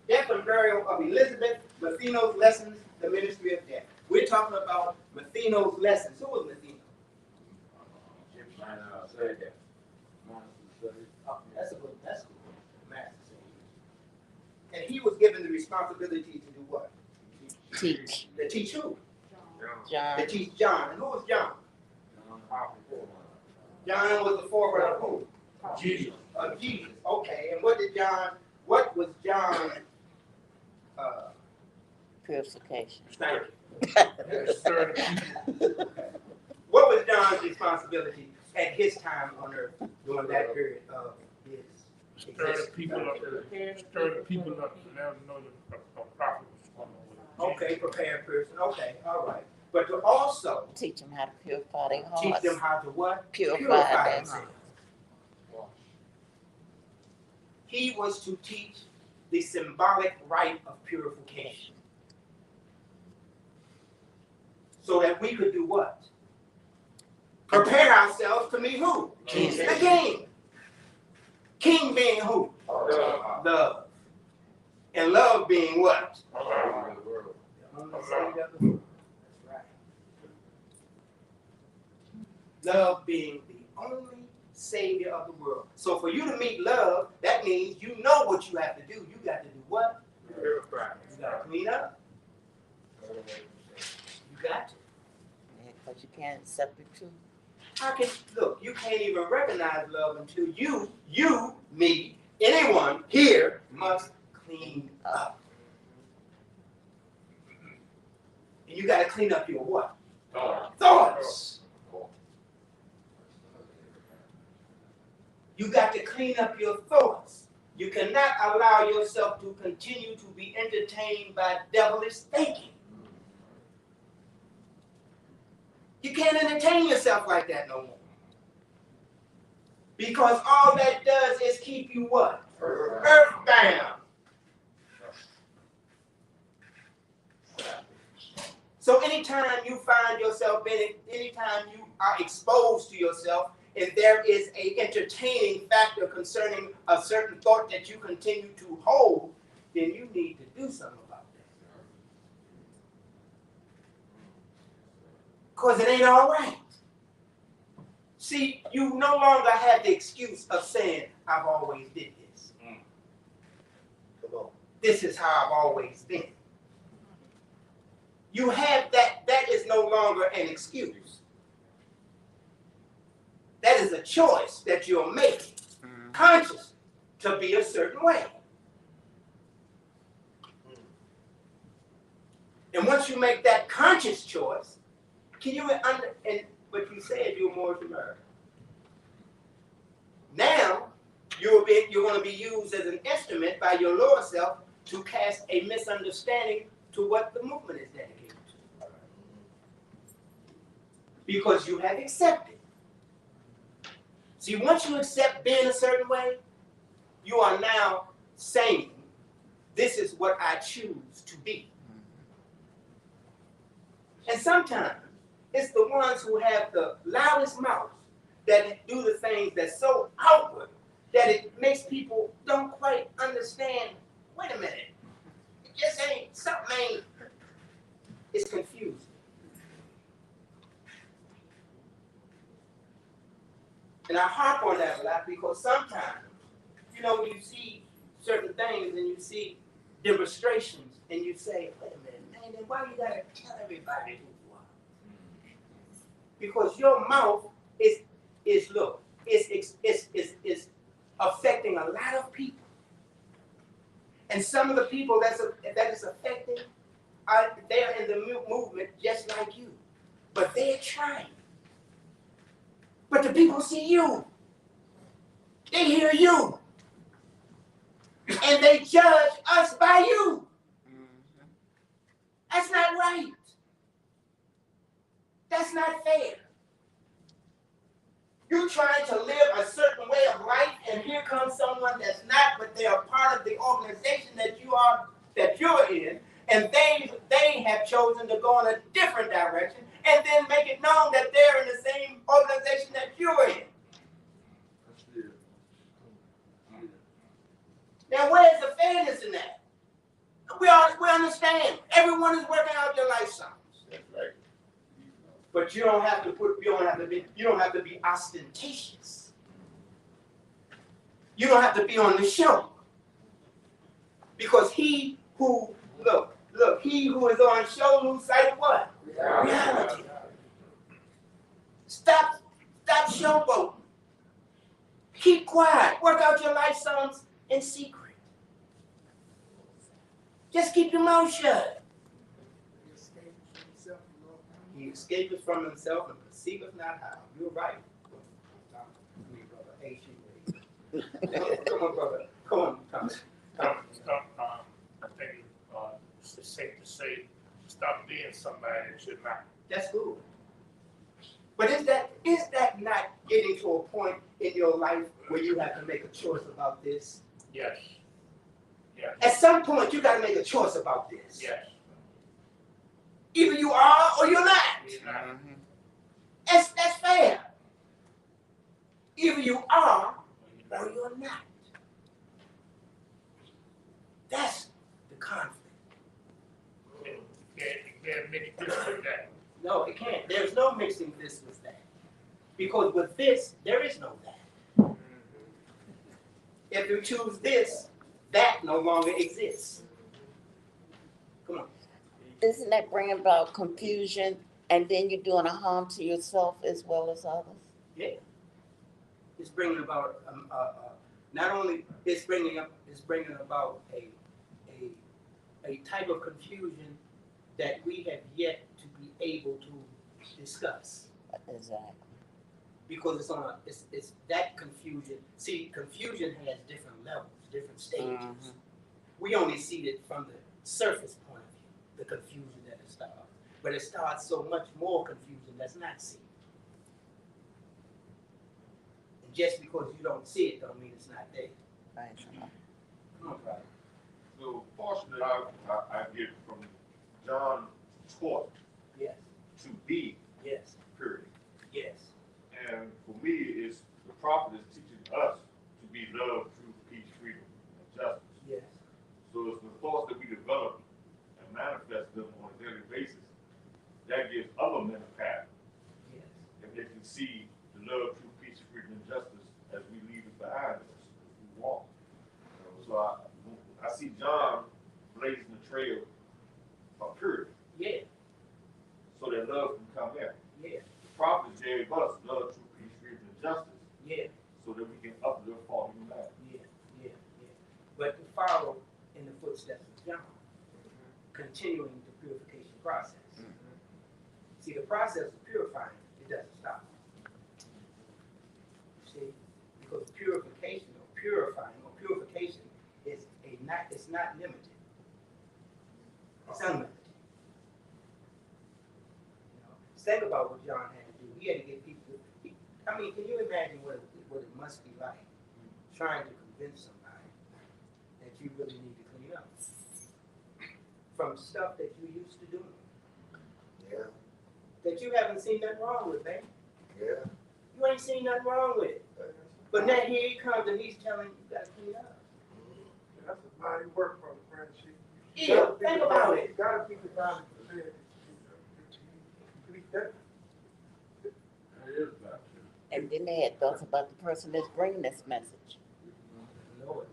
death and burial of Elizabeth, Matheno's lessons, the ministry of death. We're talking about Matheno's lessons. Who was Matheno? Oh, that's a good master. And he was given the responsibility to do what? Teach. To teach who? John. To teach John. And who was John? John was the forerunner of who? Jesus. Of Jesus. Okay. And what was John? Purification. Thank Stir the people. you. What was John's responsibility at his time on earth during that period of his Stir the existence? people up. Stir the people up to let them know that the prophet was coming with. Okay, prepared person. Okay, all right. But to also Teach them how to purify their teach hearts. them how to what? Purify their themselves. hearts. He was to teach the symbolic rite of purification. So that we could do what? Prepare ourselves to meet who? Jesus. The King. King being who? Love. And love being what? The only Savior of the world. That's right. Love being the only Savior of the world. So for you to meet love, that means you know what you have to do. You got to do what? You got to clean up. You got to. Because you can't accept the truth. How can, look, you can't even recognize love until you, me, anyone here must clean up. And you got to clean up your what? Thoughts. You got to clean up your thoughts. You cannot allow yourself to continue to be entertained by devilish thinking. You can't entertain yourself like that no more. Because all that does is keep you what? Earthbound. So anytime you find yourself anytime you are exposed to yourself, and there is a entertaining factor concerning a certain thought that you continue to hold, then you need to do something about that. Because it ain't all right. See, you no longer have the excuse of saying, I've always did this. this is how I've always been. You have that is no longer an excuse. That is a choice that you're making, conscious, to be a certain way. And once you make that conscious choice, can you and what you said, you're more American. Now, you're going to be used as an instrument by your lower self to cast a misunderstanding to what the movement is dedicated to. Because you have accepted. See, once you accept being a certain way, you are now saying, this is what I choose to be. And sometimes it's the ones who have the loudest mouth that do the things that's so outward that it makes people don't quite understand. Wait a minute. It just ain't, something ain't, it's confusing. And I harp on that a lot because sometimes, you know, when you see certain things and you see demonstrations and you say, wait a minute, man, then why you gotta tell everybody who you are? Because your mouth is look, is affecting a lot of people. And some of the people that is affecting, they're in the movement just like you. But they're trying. But the people see you. They hear you. And they judge us by you. That's not right. That's not fair. You're trying to live a certain way of life, and here comes someone that's not, but they are part of the organization that you're in, and they have chosen to go in a different direction, and then make it known that they're in the same organization that you're in. Now, where's the fairness in that? We understand. Everyone is working out their life songs. That's right. But you don't have to be ostentatious. You don't have to be on the show. Because he who is on show lose sight of what? Reality. Stop showboating. Keep quiet. Work out your life songs in secret. Just keep your mouth shut. He escapeth from himself and perceiveth not how. You're right. Come on, brother. Come on, Thomas. I think it's safe to say, stop being somebody that should not. That's good. But is that not getting to a point in your life where you have to make a choice about this? Yes. Yes. At some point, you got to make a choice about this. Yes. Either you are or you're not. That's fair. Either you are or you're not. That's the conflict. You can't make this with that. No, it can't. There's no mixing this with that. Because with this, there is no that. If you choose this, that no longer exists. Come on. Isn't that bringing about confusion, and then you're doing a harm to yourself as well as others? Yeah. It's bringing about not only it's bringing about a type of confusion that we have yet to be able to discuss. Exactly. Because it's that confusion. See, confusion has different levels, different stages. We only see it from the surface point of view, the confusion that it starts. But it starts so much more confusion that's not seen. And just because you don't see it don't mean it's not there. Right. Come on, brother. So fortunately, I get from John taught Yes. to be, Yes. period. Yes. And for me, it's the prophet is teaching us to be love, truth, peace, freedom, and justice. Yes. So it's the thoughts that we develop and manifest them on a daily basis that gives other men a path. Yes. If they can see the love, truth, peace, freedom, and justice as we leave it behind us, as we walk. So I see John trail of purity, Yeah, so that love can come in. yeah, The prophet gave us love, truth, peace, freedom, and justice, yeah, so that we can uplift fallen humanity. yeah, yeah, yeah. But to follow in the footsteps of John, continuing the purification process. See, the process of purifying, it doesn't stop. See, because purification or purifying or purification is it's not limited. It's unlimited. You know, think about what John had to do. He had to get people. I mean, can you imagine what it must be like trying to convince somebody that you really need to clean up from stuff that you used to doing? Yeah, That you haven't seen nothing wrong with, baby. yeah. You ain't seen nothing wrong with it. But now here he comes and he's telling you got to clean up. That's a mighty work for the friendship. Yeah, think about it. You gotta keep the boundaries prepared to complete that. And then they had thoughts about the person that's bringing this message. Lord.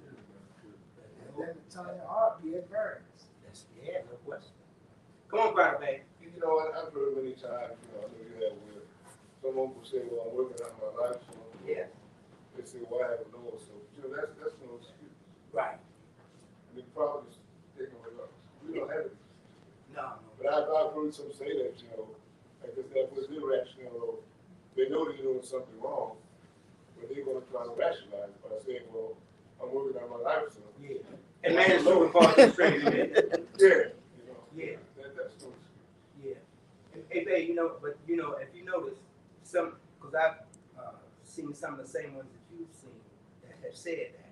And then the tongue and heart be at variance. That's, yeah, no question. Come on, brother, baby. You know, I've heard many times, you know, I know you have where someone will say, well, I'm working on my life, so Yeah, they say, well, I have no, so, you know, that's no excuse. right. I mean, the problem is taking away us. We don't have it. No, But I've heard some say that, you know, like that was irrational, they know they're doing something wrong, but they're gonna try to rationalize it by saying, well, I'm working on my life, so. yeah. And man is so involved in straight in it. Yeah, you know. Yeah. That's no excuse. Yeah. Hey, babe, you know, but you know, if you notice, because I've seen some of the same ones that you've seen that have said that,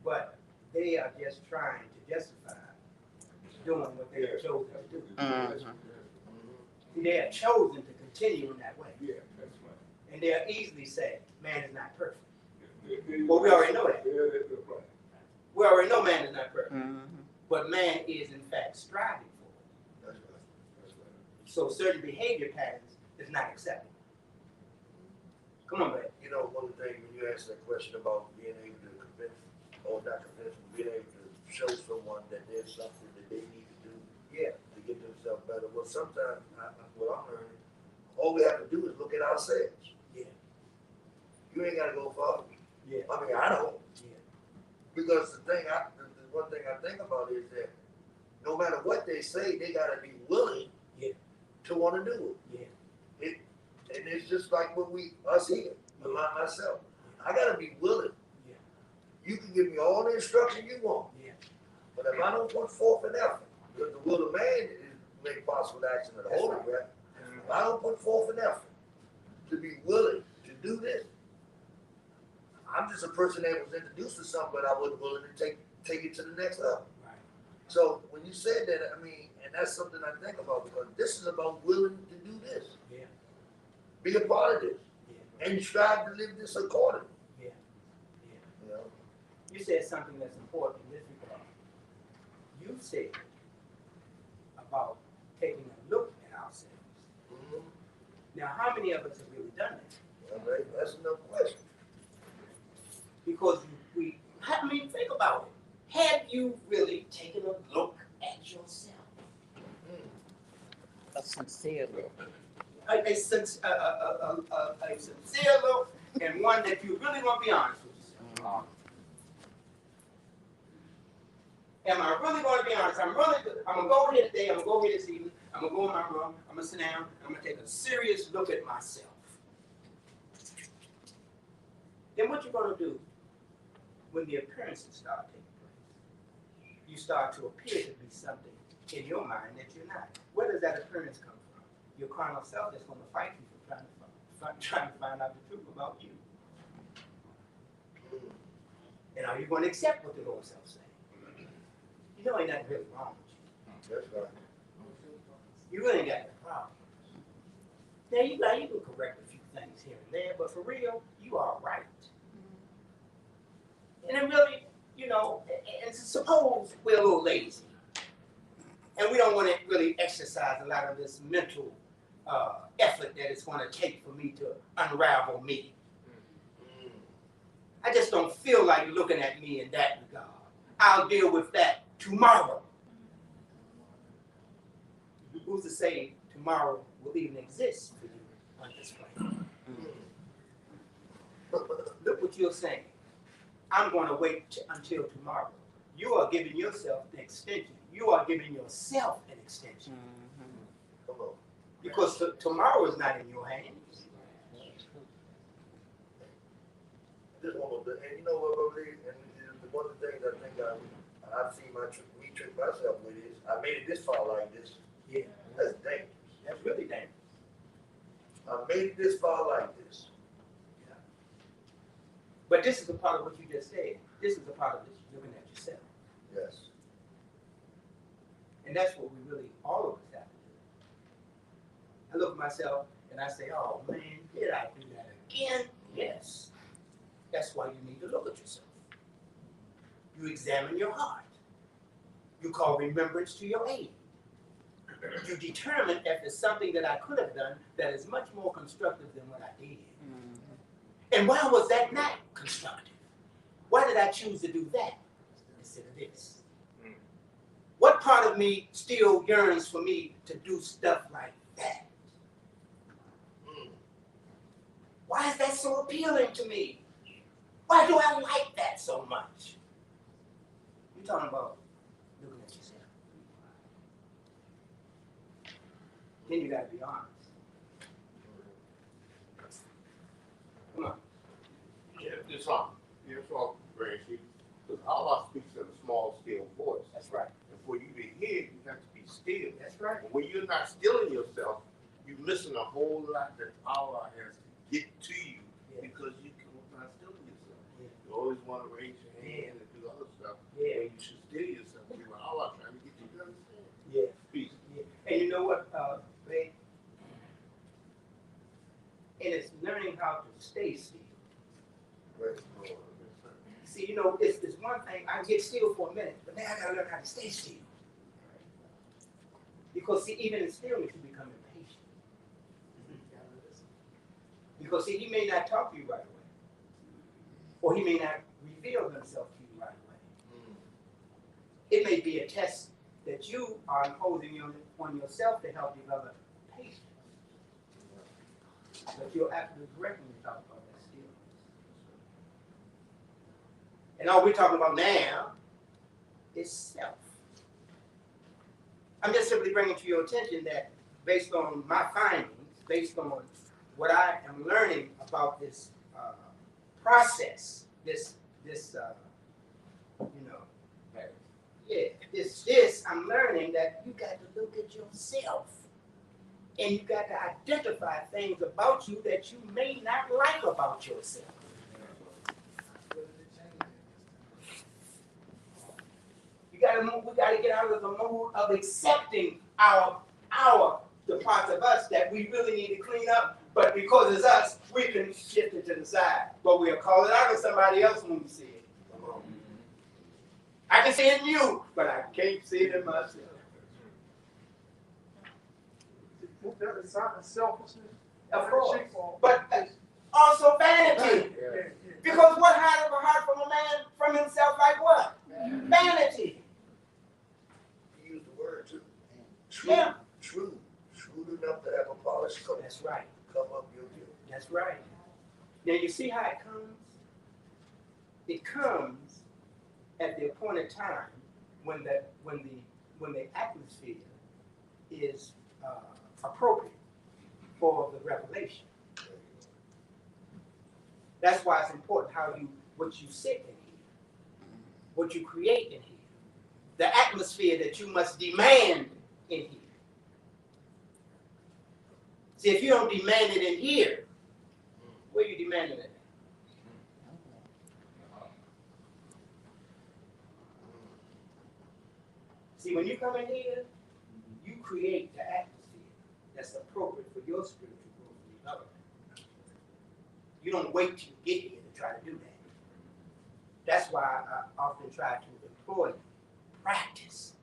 but they are just trying to justify doing what they have chosen to do. They have chosen to continue in that way. Yeah, that's right. And they'll easily say, man is not perfect. Well, we already know that. Yeah, that's right. We already know man is not perfect. Mhm. But man is, in fact, striving for it. That's right. That's right. So certain behavior patterns is not acceptable. Come on, babe. You know, one thing when you ask that question about being able to convince, or not convince, but being able to show someone that there's something that they need to do, Yeah. to get themselves better. Well, sometimes, what I'm learning, all we have to do is look at ourselves. Yeah. You ain't gotta go far. Yeah. I mean, I don't. Yeah. Because the one thing I think about is that no matter what they say, they gotta be willing Yeah. to wanna do Yeah. it. And it's just like when us here, myself, I gotta be willing. Yeah. You can give me all the instruction you want, Yeah. but if I don't put forth an effort, because the will of man is made possible the action of the That's Holy right. Spirit, if I don't put forth an effort to be willing to do this, I'm just a person that was introduced to something, but I wasn't willing to take it to the next level. Right. So when you said that, I mean, and that's something I think about because this is about willing to do this, Yeah. be a part of this, Yeah. and strive to live this accordingly. Yeah. Yeah. You know, You said something that's important in this regard. You said about taking a look at ourselves. Now, how many of us have really done that? All right, that's no question. Because I mean, think about it. Have you really taken a look at yourself? A sincere look. A sincere look, and one that you really want to be honest with yourself. Am I really going to be honest? I'm going to go here today. I'm going to go here this evening. I'm going to go in my room. I'm going to sit down. I'm going to take a serious look at myself. Then what you're going to do when the appearances start taking place? You start to appear to be something in your mind that you're not. Where does that appearance come from? Your carnal self is going to fight you for trying to find out the truth about you. And are you going to accept what the Lord self says? You know ain't nothing really wrong with you. That's right. You really ain't got no problem. Now you can correct a few things here and there, but for real, you are right. And then really, you know, and suppose we're a little lazy. And we don't want to really exercise a lot of this mental effort that it's going to take for me to unravel me. I just don't feel like looking at me in that regard. I'll deal with that tomorrow. who's to say tomorrow will even exist for you on this planet? Look what you're saying. I'm going to wait until tomorrow. You are giving yourself an extension. You are giving yourself an extension. Come on. Because tomorrow is not in your hands. This one of the, and you know what, Brother Lee, and one of the things I think I've seen me trick myself with is, I made it this far like this. Yeah. That's dangerous. That's really dangerous. I made it this far like this. Yeah. But this is a part of what you just said. This is a part of this looking at yourself. Yes. And that's what we really, all of us have to do. I look at myself and I say, oh man, did I do that again? Yes. That's why you need to look at yourself. You examine your heart. You call remembrance to your aid. You determine if there's something that I could have done that is much more constructive than what I did. And why was that not constructive? Why did I choose to do that instead of this? What part of me still yearns for me to do stuff like that? Why is that so appealing to me? Why do I like that so much? You're talking about looking at yourself. Then you got to be honest. Come on. Yeah, it's on. It's on, Gracie. Because Allah speaks in a small, still voice. That's right. And for you to hear, you have to be still. That's right. And when you're not still in yourself, you're missing a whole lot that Allah has to get to you because you not still in yourself. You always want to raise your hand and do other stuff. Yeah. And you should still yourself. See what Allah trying to get you to understand. Yeah. Peace. Yeah. And you know what, babe? And it's learning how to stay still. See, you know, it's one thing, I get still for a minute, but now I gotta learn how to stay still. Because see, even in stillness, you become impatient. Because see, he may not talk to you right away. Or he may not reveal himself to you right away. It may be a test that you are imposing on yourself to help develop patience. But you're absolutely correct when you talk about that stillness. And all we're talking about now is self. I'm just simply bringing to your attention that based on my findings, based on what I am learning about this process, this I'm learning that you got to look at yourself. And you got to identify things about you that you may not like about yourself. We got to get out of the mood of accepting the parts of us that we really need to clean up, but because it's us, we can shift it to the side. But we'll call it out on somebody else when we see it. I can see it in you, but I can't see it in myself. That is not selfishness. Of course. But also vanity. Because what hide of a heart from a man from himself like what? Vanity. You use the word too. True. Yeah. True enough to have a polished coat. That's right. Come up your hill. That's right. Now you see how it comes? It comes at the appointed time when the atmosphere is appropriate for the revelation. That's why it's important what you sit in here, what you create in here, the atmosphere that you must demand in here. See, if you don't demand it in here, where are you demanding it? See, when you come in here, you create the atmosphere that's appropriate for your spiritual growth and development. You don't wait till you get here to try to do that. That's why I often try to employ practice.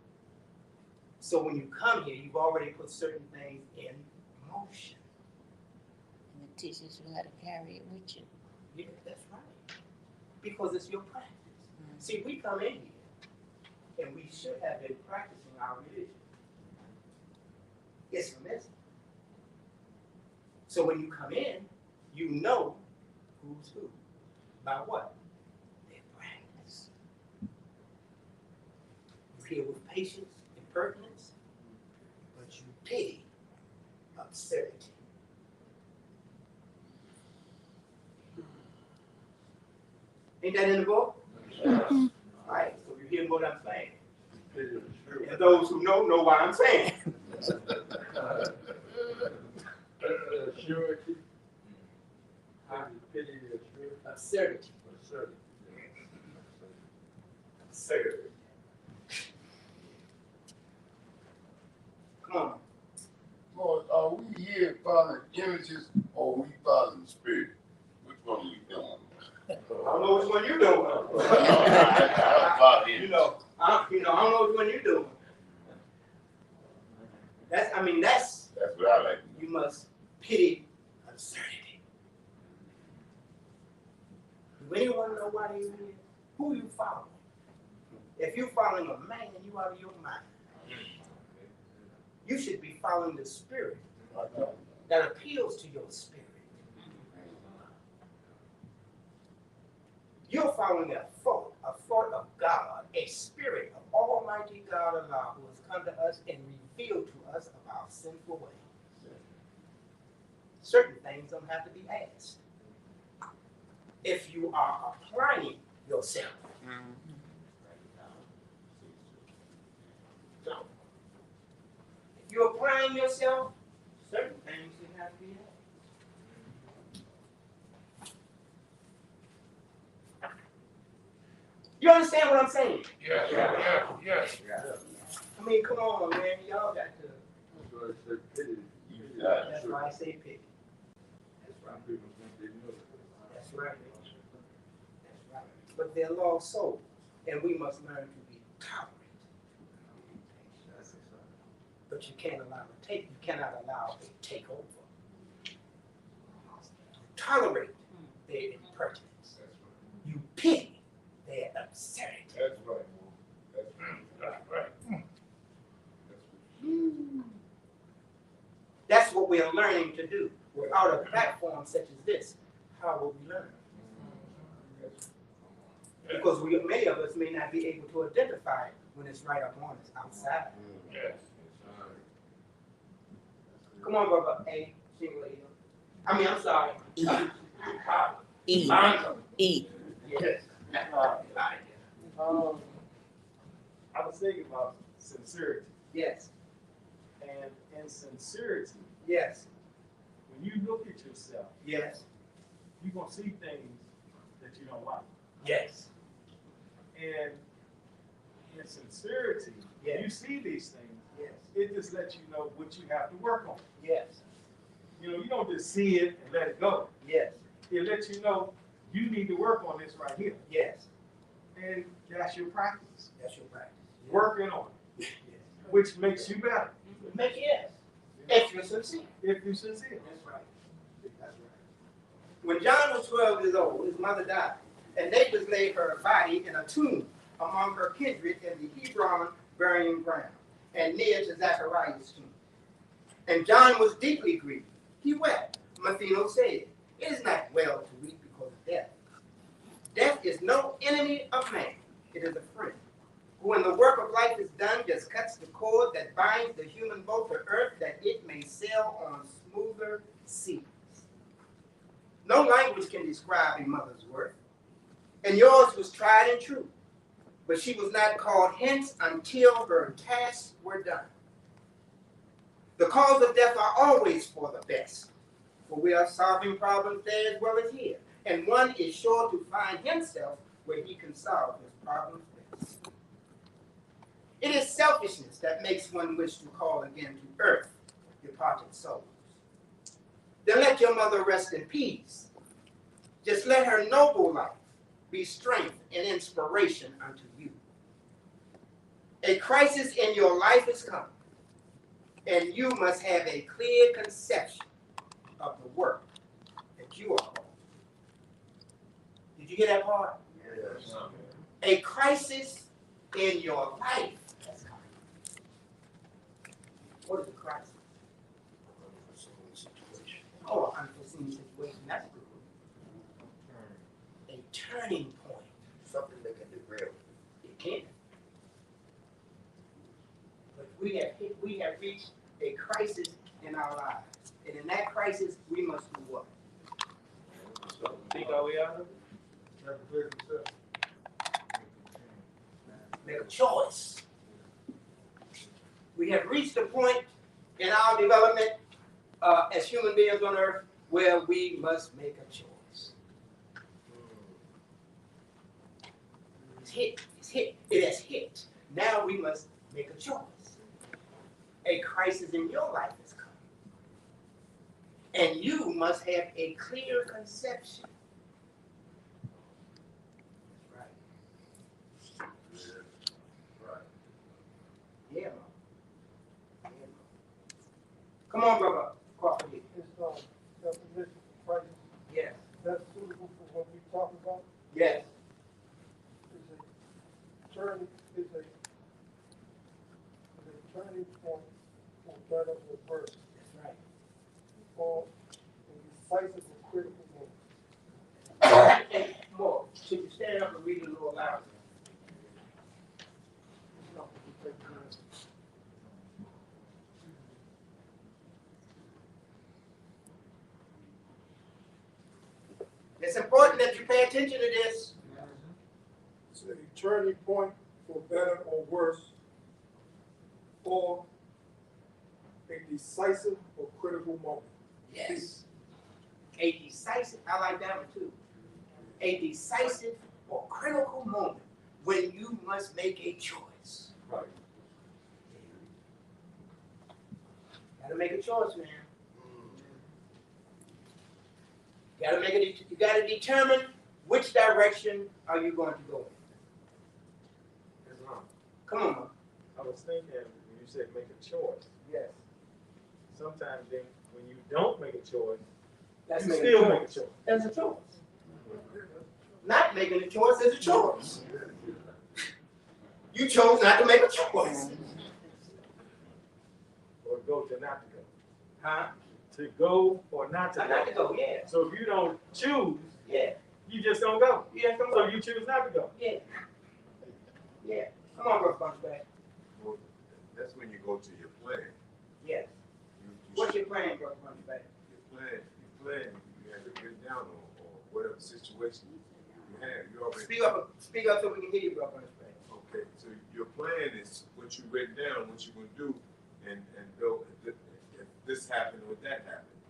So when you come here, you've already put certain things in motion. And it teaches you how to carry it with you. Yeah, that's right. Because it's your practice. See, we come in here, and we should have been practicing our religion. It's permissible. So when you come in, you know who's who. By what? Their practice. You hear with patience and pertinence, but you pity absurdity. Ain't that in the book? All right, so you hear what I'm saying. And those who know why I'm saying. Surety. Pity is true. Absurdity. Absurd. Come on. Lord, are we here following images or are we following the spirit? Which one are you doing? I don't know which one you're doing. I follow him. I don't know which one you're doing. That's That's what I like. you must pity absurdity. Do anyone know why you're here? Who are you following? If you're following a man, you out of your mind. You should be following the spirit that appeals to your spirit. You're following a thought of God, a spirit of Almighty God Allah who has come to us and revealed to us of our sinful ways. Certain things don't have to be asked. If you are applying yourself. So, if you're applying yourself, certain things should have to be asked. You understand what I'm saying? Yes. I mean, come on, man. Y'all got to. That's why I say pity. That's right. That's right. That's right. But they're lost souls, and we must learn to be tolerant. But you can't allow a take. You cannot allow a takeover. Tolerate their impertinence. You pity their absurdity. That's right. That's right. That's what we're learning to do. Without a platform such as this, how will we learn? Because many of us may not be able to identify when it's right up on us outside. Yes. Come on, brother. A, single A. I mean, I'm sorry. E. E. Yes. I was thinking about sincerity. Yes. And in sincerity, Yes. when you look at yourself, Yes. you're going to see things that you don't like. Yes. And in sincerity, when you see these things, Yes. it just lets you know what you have to work on. Yes. You don't just see it and let it go. Yes. It lets you know you need to work on this right here. Yes. And that's your practice. That's your practice. Working on it, Yes. which makes you better. Yes. If you're sincere. If you're sincere. That's right. That's right. When John was 12 years old, his mother died, and they just laid her body in a tomb among her kindred in the Hebron burying ground, and near to Zacharias' tomb. And John was deeply grieved. He wept. Matheno said, "It is not well to weep because of death. Death is no enemy of man. It is a friend, who when the work of life is done, just cuts the cord that binds the human boat to earth, that it may sail on smoother seas." No language can describe a mother's worth, and yours was tried and true, but she was not called hence until her tasks were done. The cause of death are always for the best, for we are solving problems there as well as here, and one is sure to find himself where he can solve his problems best. It is selfishness that makes one wish to call again to earth departed souls. Then let your mother rest in peace. Just let her noble life be strength and inspiration unto you. A crisis in your life is coming, and you must have a clear conception of the work that you are called. Did you hear that part? Yes. A crisis in your life has come. What is a crisis? And in that crisis, we must do what? Think our way out of it? Never clear himself. Make a choice. We have reached a point in our development as human beings on earth where we must make a choice. It's hit. It's hit. It has hit. Now we must make a choice. A crisis in your life has come. And you must have a clear conception. Right. Yeah, man. Yeah, man. Come on, brother. Crawford. It's, definition for crisis, Yes. that's suitable for what we talk about, Yes. is a turning, is a turning point for better or worse, That's right. or a decisive or critical moment. And more. Should you stand up and read it a little louder? No, we take care of it. It's important that you pay attention to this. It's a turning point for better or worse, or a decisive or critical moment. Yes. A decisive, I like that one too. A decisive or critical moment when you must make a choice. Right. Gotta make a choice, man. You gotta determine which direction are you going to go in. Come on, man. I was thinking when you said make a choice. Yes. Sometimes then when you don't make a choice, That's you making still a make a choice. choice. That's a choice. Not making a choice is a choice. You chose not to make a choice. Or go to not to go. Huh? To go or not to Not go. to go, yeah. So if you don't choose, Yeah. you just don't go. Yeah, come So on. you choose not to go. Yeah. Yeah. Come on, bro, Punchback. Well, that's when you go to your plan. Yes. You What's your plan, bro, Punchback? your plan, you have to get down on whatever situation you have. You already. Speak up so we can hear you, bro, Punchback. Okay, so your plan is what you written down, what you're gonna do, and go, if this happened or that happened.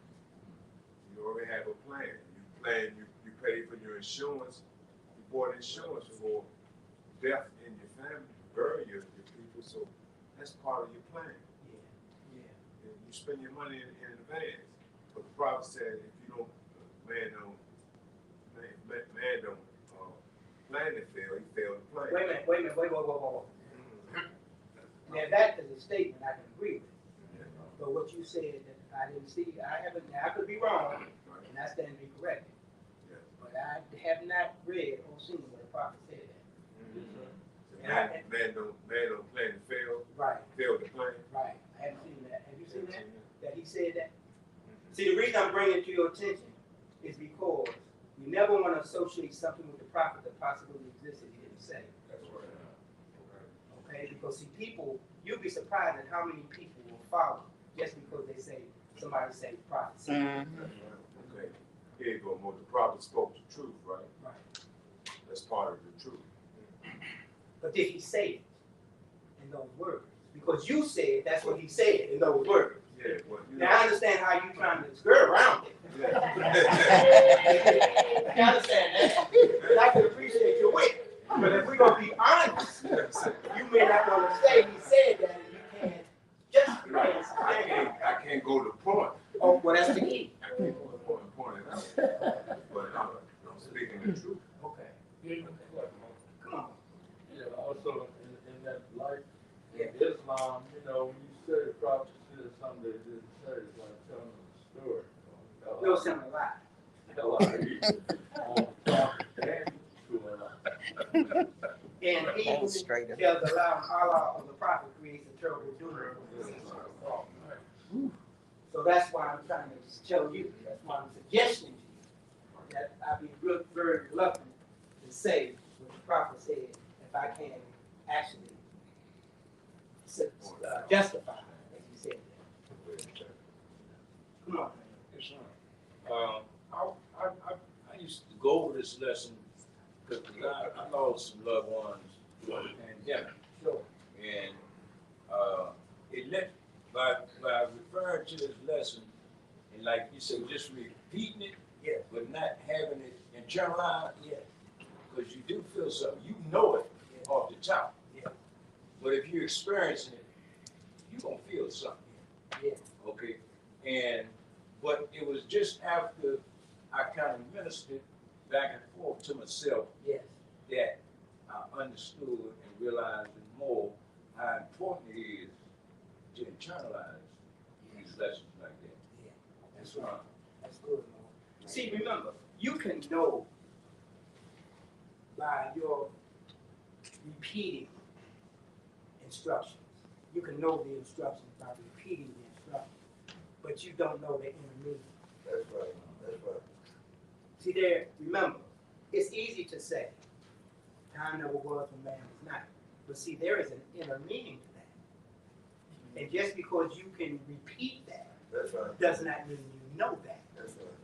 You already have a plan. You plan, you pay for your insurance, you bought insurance for death in your family, bury your people, so that's part of your plan. Yeah. And you spend your money in advance. But the prophet said, if you don't, man don't plan to fail, he failed to plan. Wait a minute. Whoa. Now, that is a statement I can agree with. But what you said that I didn't see, I could be wrong, and I stand to be corrected. Yeah. But I have not read or seen where the prophet said that. Man don't plan to fail, Right, fail to plan. right. I haven't seen that. Have you seen that? That he said that? See, the reason I'm bringing it to your attention is because we never want to associate something with the prophet that possibly existed he didn't say. That's right. Okay? Because see, people, you'll be surprised at how many people will follow just because they say, somebody say prophecy. Okay. Here you go, Mo. The prophet spoke the truth, right? Right. That's part of the truth. But did he say it in those words? Because you said that's what he said in those words. Yeah, well, you Now I understand how you're trying to skirt around it. yeah. I understand that. And I can appreciate your wit. But if we're gonna be honest, you may not want to say he said that and you can't just because I can't go to the point. oh, well that's the key. I can't go to the point and point it out. But I'm speaking the truth. Okay. Come on. Yeah, also in that life, Yeah. in Islam, when you say the prophet said something they didn't say, it's like telling them a story. You'll sound a lie. And he who Straight up. tells the lie on Allah of the prophet creates a terrible doom. So that's why I'm trying to tell you, that's why I'm suggesting to you that I'd be very reluctant to say what the prophet said if I can't actually justify that he said that. Come on. Yes, sir. I used to go over this lesson because I lost some loved ones during the pandemic. Sure. And it let, by referring to this lesson, and like you said, just repeating it, Yes. but not having it internalized, Yes. because you do feel something. You know it Yes. off the top. Yeah. But if you're experiencing it, you're going to feel something. Yeah. Okay? But it was just after I kind of ministered back and forth to myself Yes. that I understood and realized more how important it is to internalize these lessons like that. Yeah. That's right. That's good, Lord. See, remember, you can know by your repeating instructions. You can know the instructions by repeating the instructions, but you don't know the inner meaning. That's right, that's right. See there, remember, it's easy to say, time never was when man was not. But see, there is an inner meaning to that. And just because you can repeat that That's right, does not mean you know that. that's right.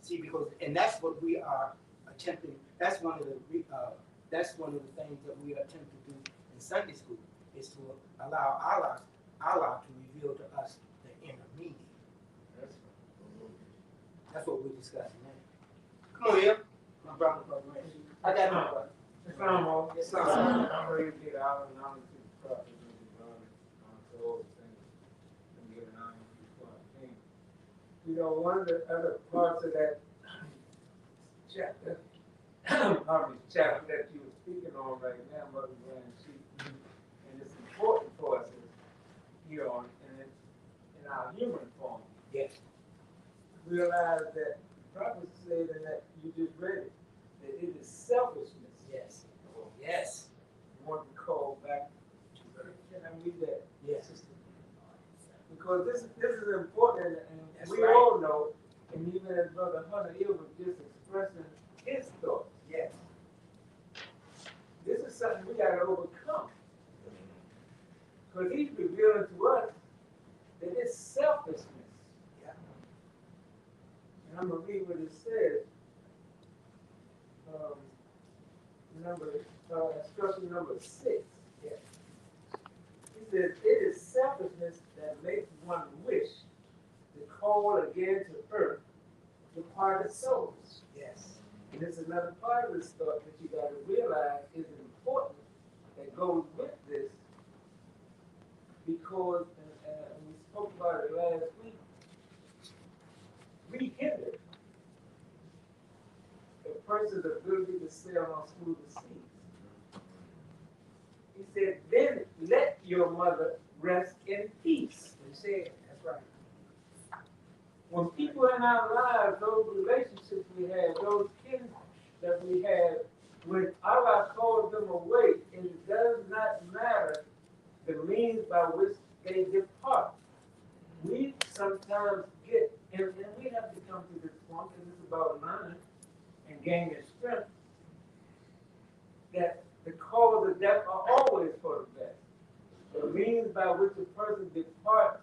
See, because, and that's what we are attempting, that's one of the things that we attempt to do in Sunday school, is to allow Allah to reveal to us the inner meaning. That's what we're discussing now. Come on here, my brother, I got my brother. Islam, Islam. I'm ready to get out and honor to the prophet and the brother, to all the things, and give an honor before I came. You know, one of the other parts of that chapter, chapter that you were speaking on right now, Mother Grand Chief, and it's important for us here on in our human form. Yes. Realize that the prophet said, and that you just read it, that it is selfishness. Yes. Yes. You want to call back. Can I read that? Yes. Because this is important, and That's we right. all know, and even as Brother Hunter Hill was just expressing his thoughts. Yes. This is something we got to overcome. Because he's revealing to us that it's selfishness. Yeah. And I'm going to read what it says. Instruction number 6. Yes. He says, it is selfishness that makes one wish to call again to earth departed souls. Yes. And this is another part of this thought that you got to realize is important that goes with this, because, and we spoke about it last week, we hinder a person's ability to sail on smoother seas. He said, then let your mother rest in peace. You said, that's right. When people in our lives, those relationships we have, those kin that we have, when Allah calls them away, it does not matter the means by which they depart. We sometimes get, and we have to come to this point, because it's about learning and gaining strength, that the cause of death are always for the best. The means by which a person departs,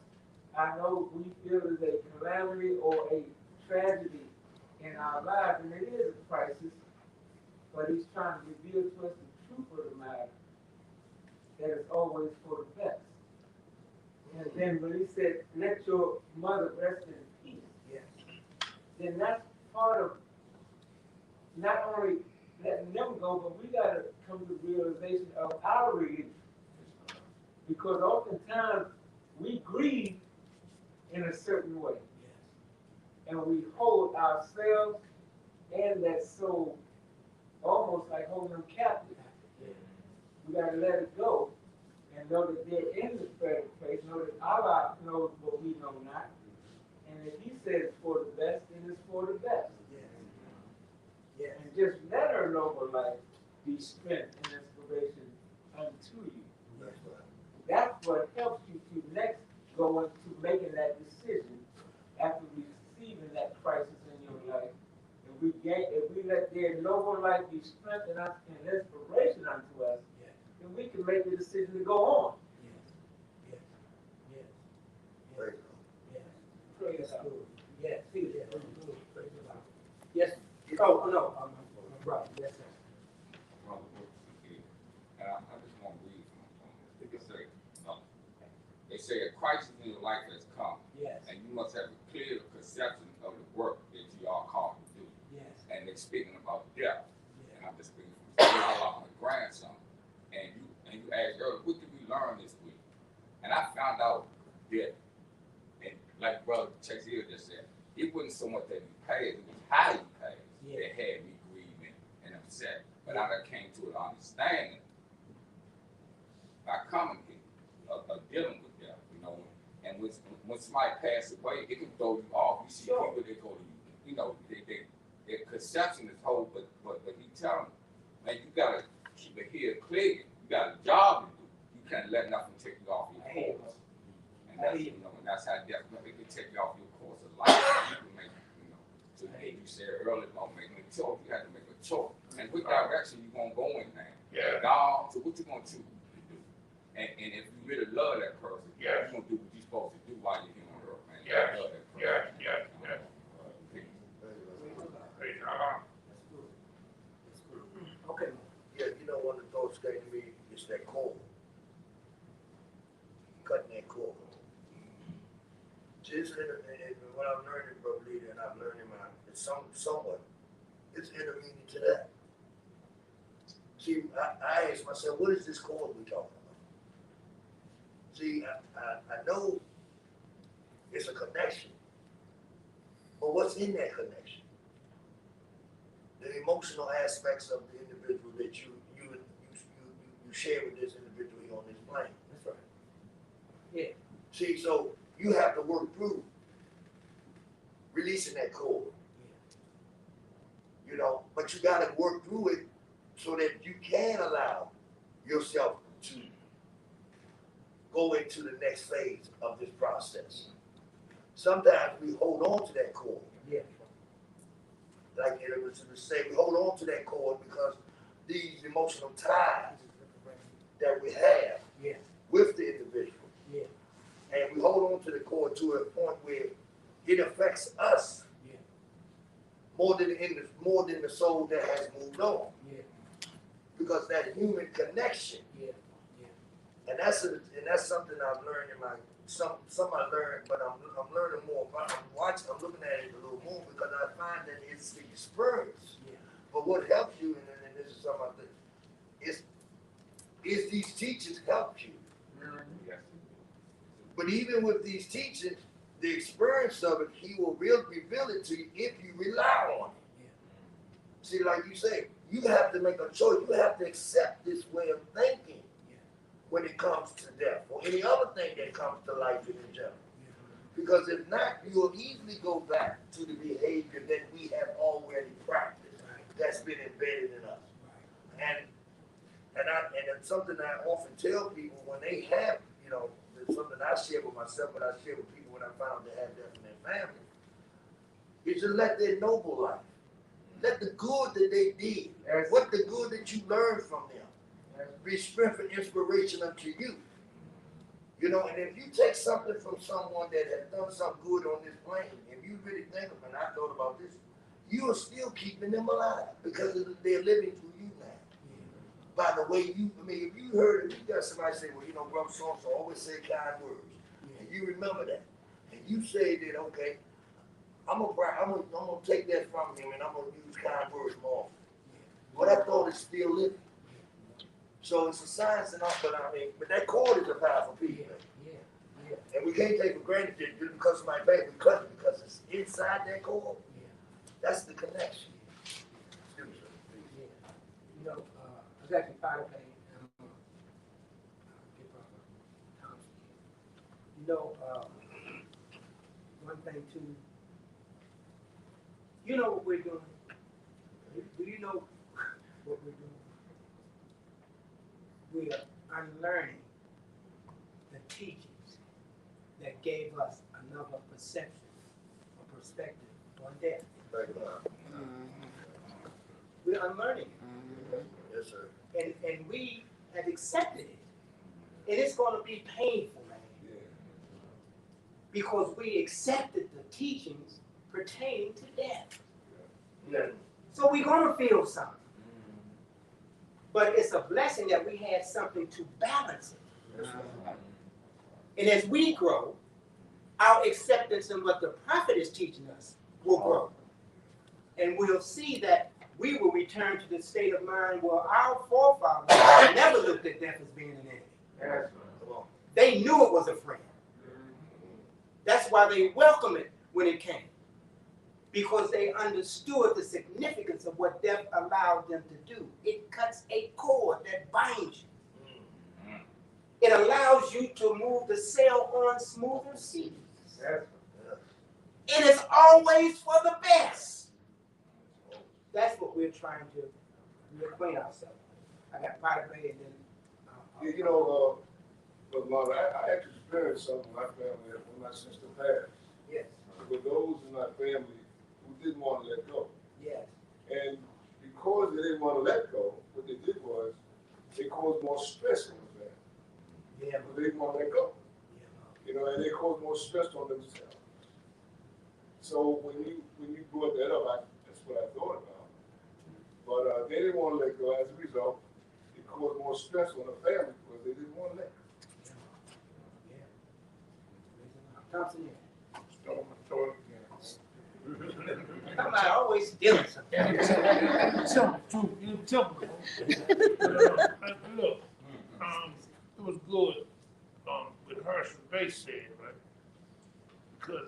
I know we feel is a calamity or a tragedy in our lives, and it is a crisis, but he's trying to reveal to us the truth of the matter, that is always for the best. And then when he said, let your mother rest in peace, Yes. then that's part of not only letting them go, but we got to come to the realization of our relief. Because oftentimes we grieve in a certain way. Yes. And we hold ourselves and that soul almost like holding them captive. Yeah. We got to let it go and know that they're in the better place, know that Allah knows what we know not. And if he says for the best, then it's for the best. Yes. Yes. And just let her noble life be strength and inspiration unto you. Yes. That's what helps you to next go into making that decision after receiving that crisis in your life. If we let their noble life be strength and inspiration unto us, Yes. then we can make the decision to go on. Yes. Yes. Yes. Praise Yes. Oh, no, right, yes, sir. Brother Brooks is here. And I just want to read from it. They say a crisis in your life has come, Yes, and you must have a clear conception of the work that you are called to do. yes, And they're speaking about death. yes. And I'm just speaking from my grandson. And you asked earlier, what did we learn this week? And I found out that, and like Brother Chase Hill just said, it wasn't so much that he paid, it was how he paid that had me grieving and upset. But I done came to an understanding by coming here of dealing with death, you know. And when somebody passes away, it can throw you off. You see people that go to you know, their conception is whole, but he tell them, man, you gotta keep it here clear. You got a job to do. You can't let nothing take you off your course. And that's, you know, and that's how death can take you off your course of life. You can make, you know, so you said earlier about making a choice. You have to make a choice. And which direction you gonna go in, man? Yeah. God, so what you gonna choose to do? And if you really love that person, Yeah. you're gonna do what you're supposed to do while you're here on earth, man. You Yeah. love that person. Yeah. Okay. Yeah, you know, one of the thoughts came to me is that cord. Cutting that cord. Just and what I'm learning, Brother Leader, and I'm learning it's somewhat, it's intermediate to that. See, I asked myself, what is this cord we talking about? See, I know it's a connection, but what's in that connection? The emotional aspects of the individual that you share with this individual here on this plane. That's right. Yeah. See, so you have to work through releasing that cord. You know, but you got to work through it so that you can allow yourself to go into the next phase of this process. Sometimes we hold on to that cord. Yeah. Like it was to say, we hold on to that cord because these emotional ties that we have with the individual. Yeah. And we hold on to the cord to a point where it affects us more than the soul that has moved on. Yeah. Because that human connection. Yeah. And that's something I've learned in my some I learned, but I'm learning more. I'm looking at it a little more because I find that it's the experience. Yeah. But what helps you, and this is something I think, is these teachers help you. Mm-hmm. But even with these teachers, the experience of it, he will reveal it to you if you rely on it. Yeah. See, like you say, you have to make a choice. You have to accept this way of thinking when it comes to death or any other thing that comes to life in general. Because if not, you'll easily go back to the behavior that we have already practiced, that's been embedded in us. And it's something I often tell people when they have, you know, it's something I share with myself, but I share with people when I found they have death in their family, is to let their noble life, let the good that they did, what the good that you learned from them, be strength and inspiration unto you. You know, and if you take something from someone that has done something good on this plane, if you really think of it, and I thought about this, you are still keeping them alive because they're living through you now. By the way you, I mean, if you heard it, you got somebody say, well, you know, brother so-and-so always say kind words. And you remember that. And you say that, okay, I'm gonna take that from him and I'm gonna use kind words more. But I thought it's still living. So it's a science and all, but that cord is a powerful piece, man. Yeah. And we can't take for granted that just because somebody back, we cut it because it's inside that cord. That's the connection. You know, I got your final page. You know, one thing too. You know what we're doing? Do you know what we're doing? We are unlearning the teachings that gave us another perception or perspective on death. We're unlearning it. Yes, sir. And we have accepted it. And it's going to be painful, man. Because we accepted the teachings pertaining to death. Yeah. So we're gonna feel something. But it's a blessing that we had something to balance it. And as we grow, our acceptance in what the prophet is teaching us will grow. And we'll see that we will return to the state of mind where our forefathers never looked at death as being an enemy. They knew it was a friend. That's why they welcomed it when it came. Because they understood the significance of what death allowed them to do. It cuts a cord that binds you. It allows you to move the sail on smoother seas. It is always for the best. That's what we're trying to reacquaint ourselves with. I got Potter Bay and then. You know, but Mother, I actually experienced something in my family when my sister passed. Yes. With those in my family who didn't want to let go. Yes. And because they didn't want to let go, what they did was they caused more stress on the family. Yeah. Because they didn't want to let go. You know, and they caused more stress on themselves. So when you brought that up, that's what I thought about. But they didn't want to let go. As a result, it caused more stress on the family because they didn't want to let go. Thompson, Throw it again. I'm not always stealing something. You tell me. Look, it was good, what Herschel Bay said, right? Because,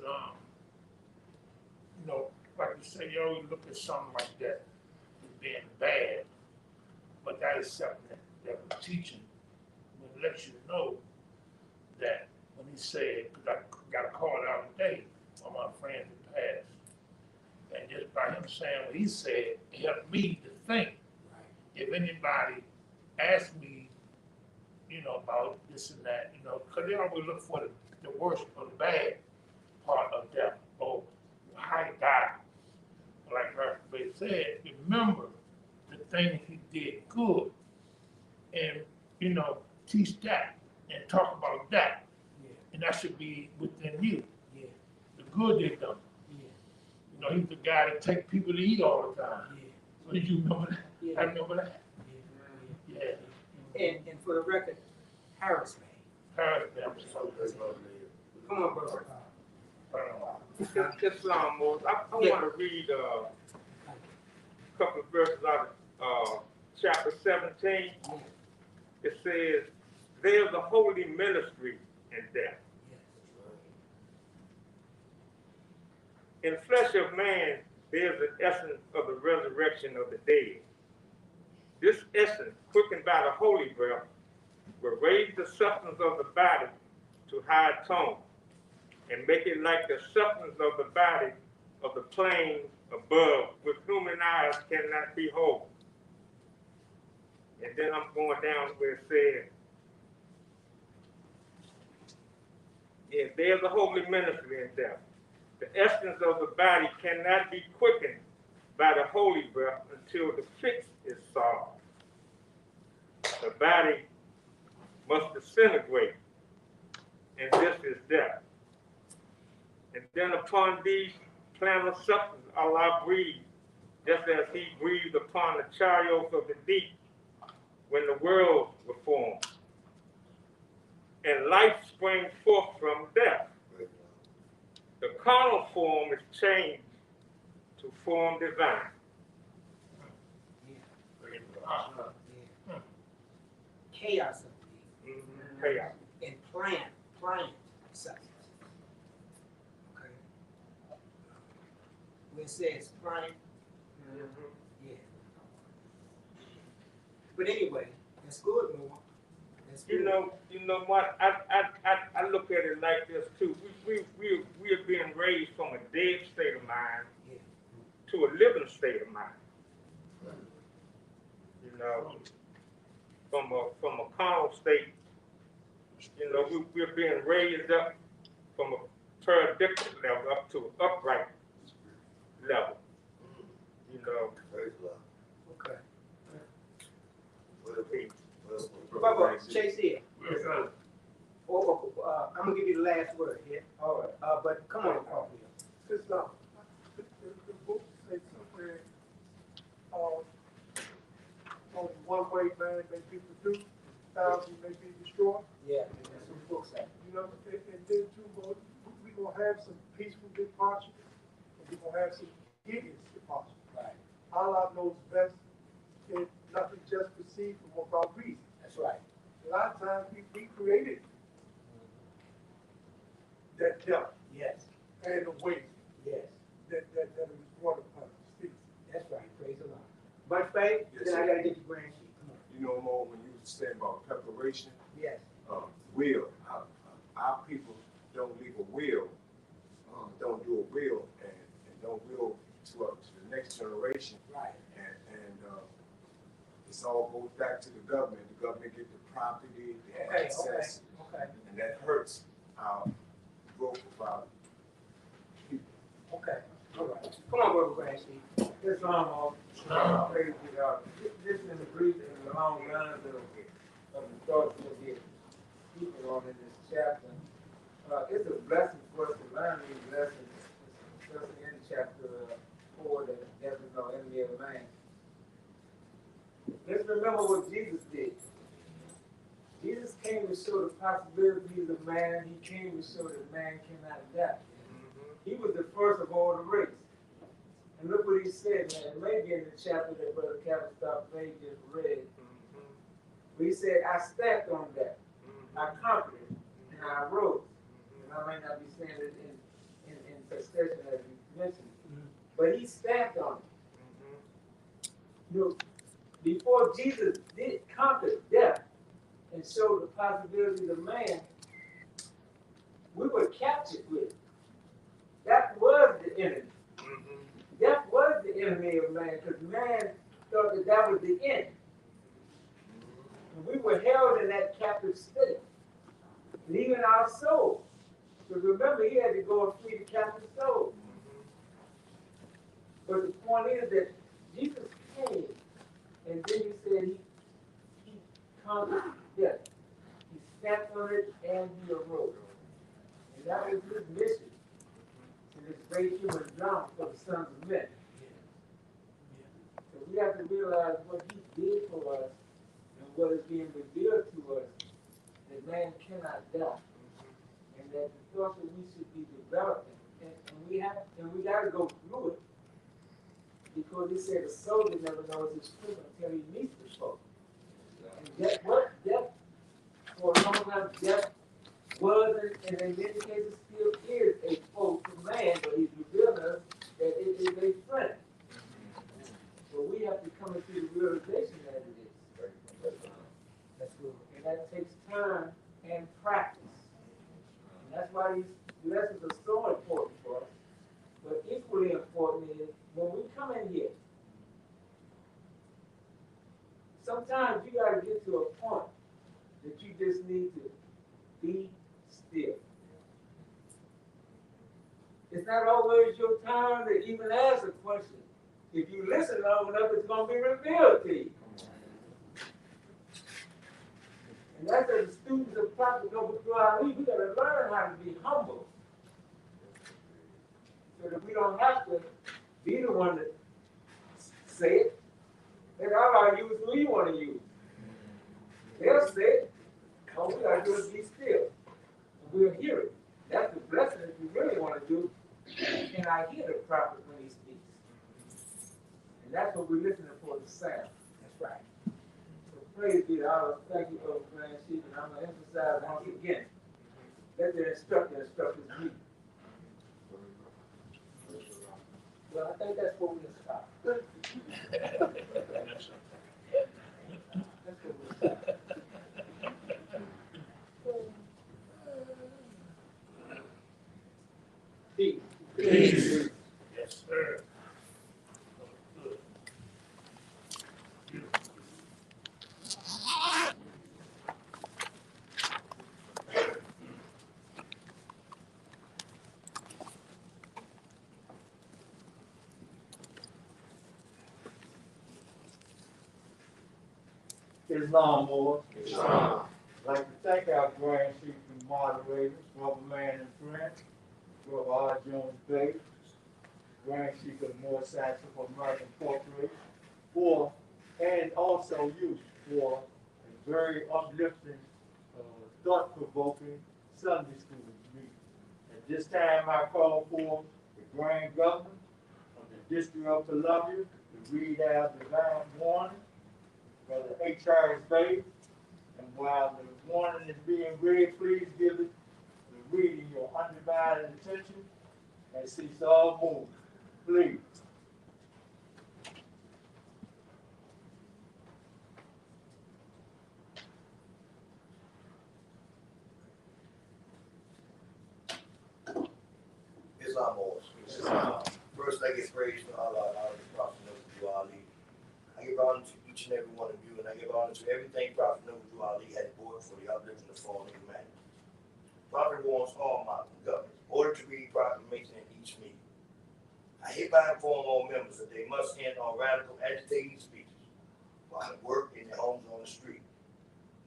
you know, like you say, you always look at something like that as being bad, but that is something that we're teaching will let you know that when he said, because I got a call out today from my friend who passed, and just by him saying what he said, it helped me to think. If anybody asks me, you know, about this and that, you know, because they always look for the worst or the bad part of death, or how he died. Like Hercules said, remember the things he did good, and, you know, teach that and talk about that. And that should be within you. The good they done. You know, he's the guy that take people to eat all the time. So you remember that? I remember that. Yeah. And for the record, Harris Bay. Harris Bay. Come on, brother. Islam, I want to read a couple of verses out of chapter 17. It says, there's a holy ministry in death. In flesh of man, there's an essence of the resurrection of the dead. This essence, quickened by the holy breath, will raise the substance of the body to high tone and make it like the substance of the body of the plane above, with human eyes cannot behold. And then I'm going down where it says, yeah, there's a holy ministry in death. The essence of the body cannot be quickened by the holy breath until the fix is solved. The body must disintegrate, and this is death. And then upon these plantar substances Allah breathed, just as he breathed upon the chariots of the deep when the worlds were formed. And life sprang forth from death. The carnal form is changed to form divine. Chaos of Chaos. and pliant substance. Okay. Where it says pliant, yeah. But anyway, that's good, Noah. That's good. You know what? I look at it like this too. We are being raised from a dead state of mind to a living state of mind. You know, from a carnal state. You know, we're being raised up from a paradigmatic level up to an upright level. You know. Okay. Bubba, Chase here. Yes, sir. I'm gonna give you the last word here. All right. But come on, Coffee. The book says somewhere way, man, make people do, thousands may be destroyed. Yeah, that's what the book says. You know, and then too, boy, we gonna have some peaceful departure, and we gonna have some hideous departure. Right, Allah knows best, and nothing just proceeds from without reason. that's right. A lot of times we created that death Yes, and the way yes, that it was brought upon us. See, that's right, praise the Lord. Much faith, Yes, then I sir. gotta get your grand sheet, come on. You know, Mo, when you saying about preparation, Yes, will, our people don't leave a will, don't do a will, and don't will to the next generation. right, And this all goes back to the government. The government get the property, the okay, access, okay, and that hurts our growth of our people. okay, all right. Come on, brother grand sheet. This almost, praise God. This is the brief and long lines of the thoughts that we're speaking on in this chapter. It's a blessing for us to learn these lessons, especially in chapter 4, that there is no enemy of man. Let's remember what Jesus did. Jesus came to show the possibilities of man. He came to show that man cannot die. He was the first of all the race. And look what he said, man. Maybe in the chapter that Brother Calvin May just read. But he said, I stamped on that. I conquered it. And I rose. And I might not be saying it in succession as you mentioned. But he stamped on it. You know, before Jesus did conquer death and show the possibilities of man, we were captured with it. That was the enemy. Death was the enemy of man, because man thought that that was the end. And we were held in that captive state, and even our soul. Because remember, he had to go and free the captive soul. But the point is that Jesus came, and then he said he conquered death. He stamped on it and he arose. And that was his mission in this great human drama for the sons of men. So we have to realize what he did for us and what is being revealed to us, that man cannot die. And that the thoughts that we should be developing. And we got to go through it. Because he said a soldier never knows his freedom until he meets the foe. And death, for a long time, death was, and in many cases still is, a foe to man, but he's revealed us that it is a friend. So we have to come into the realization that it is. That's good. And that takes time and practice. And that's why these lessons are so important for us. But equally important is when we come in here, sometimes you got to get to a point that you just need to be still. It's not always your time to even ask a question. If you listen long enough, it's going to be revealed to you. And that's as the students of prophet go through our life. We got to learn how to be humble. So that we don't have to be the one that say it. Then I'll use who you want to use. They'll say it. All we got to do is be still. And we'll hear it. That's the blessing that you really want to do. And I hear the prophet when he speaks. And that's what we're listening for, the sound. That's right. So praise be to Allah. Thank you for the grand sheep. And I'm going to emphasize once again, let the instructor instruct his people. Well, I think that's where we'll stop. That's where we'll stop. Peace. Peace. Yes, sir. Good. Islam, Lord. I'd like to thank our grand chief and moderators, Brother Man and Friend, Brother R. Jones Bay, Grand Chief of the North Saxon for American Corporation, and also you, for a very uplifting, thought-provoking Sunday school meeting. At this time, I call for the Grand Governor of the District of Columbia to read our divine warning, Brother H. Harris Bay. And while the warning is being read, please give it the reading your undivided attention and cease all movement. Please. Islam always. First, I give praise to Allah, the Prophet Noble Ali. I give honor to each and every one of you, and I give honor to everything Prophet Noble Ali has brought for the uplifting of fallen humanity. Prophet warns all modern governments, order to read proclamation in each meeting. I hereby inform all members that they must end all radical agitating speeches while at work, in their homes, on the street.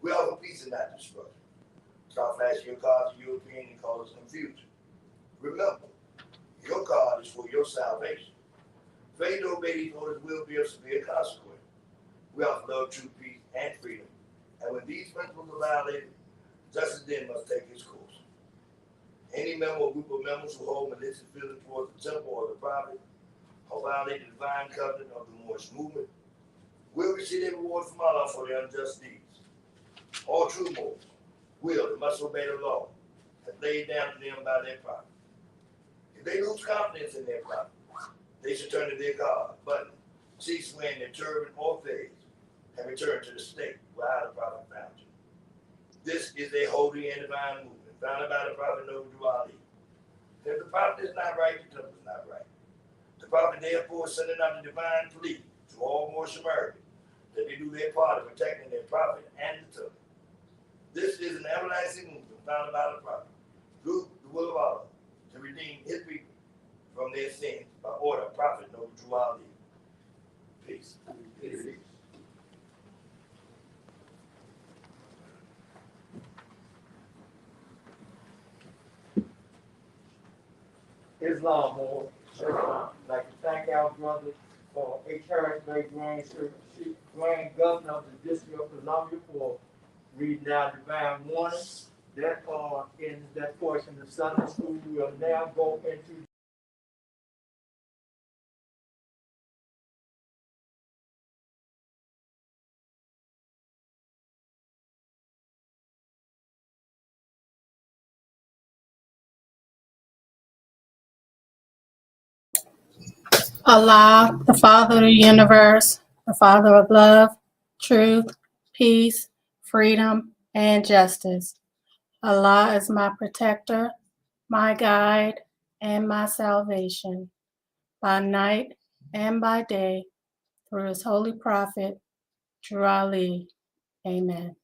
We offer peace and not destruction. Stop flashing your cards to European and cause us confusion. Remember, your card is for your salvation. Failure to obey these orders will be of severe consequence. We offer love, truth, peace, and freedom. And when these principles are violated, justice then must take its course. Any member or group of members who hold malicious feelings towards the temple or the prophet or violate the divine covenant of the Moorish movement will receive a reward from Allah for their unjust deeds. All true Moors will and must obey the law as laid down to them by their prophet. If they lose confidence in their prophet, they should turn to their God, but cease wearing their turban or fez and return to the state where the prophet found you. This is a holy and divine movement founded by the prophet Noble Ali. If the prophet is not right, the temple is not right. The prophet therefore is sending out a divine plea to all Moorish Americans that they do their part in protecting their prophet and the temple. This is an everlasting movement founded by the prophet through the will of Allah to redeem his people from their sins by order of Prophet Noble Ali. Peace. Peace. Islam, or I'd like to thank our brother for H. Harris Bay Grand Governor of the District of Columbia for reading our divine warning. That in that portion of Sunday school, we will now go into Allah, the Father of the universe, the Father of love, truth, peace, freedom, and justice. Allah is my protector, my guide, and my salvation, by night and by day, through his holy prophet, Drew Ali. Amen.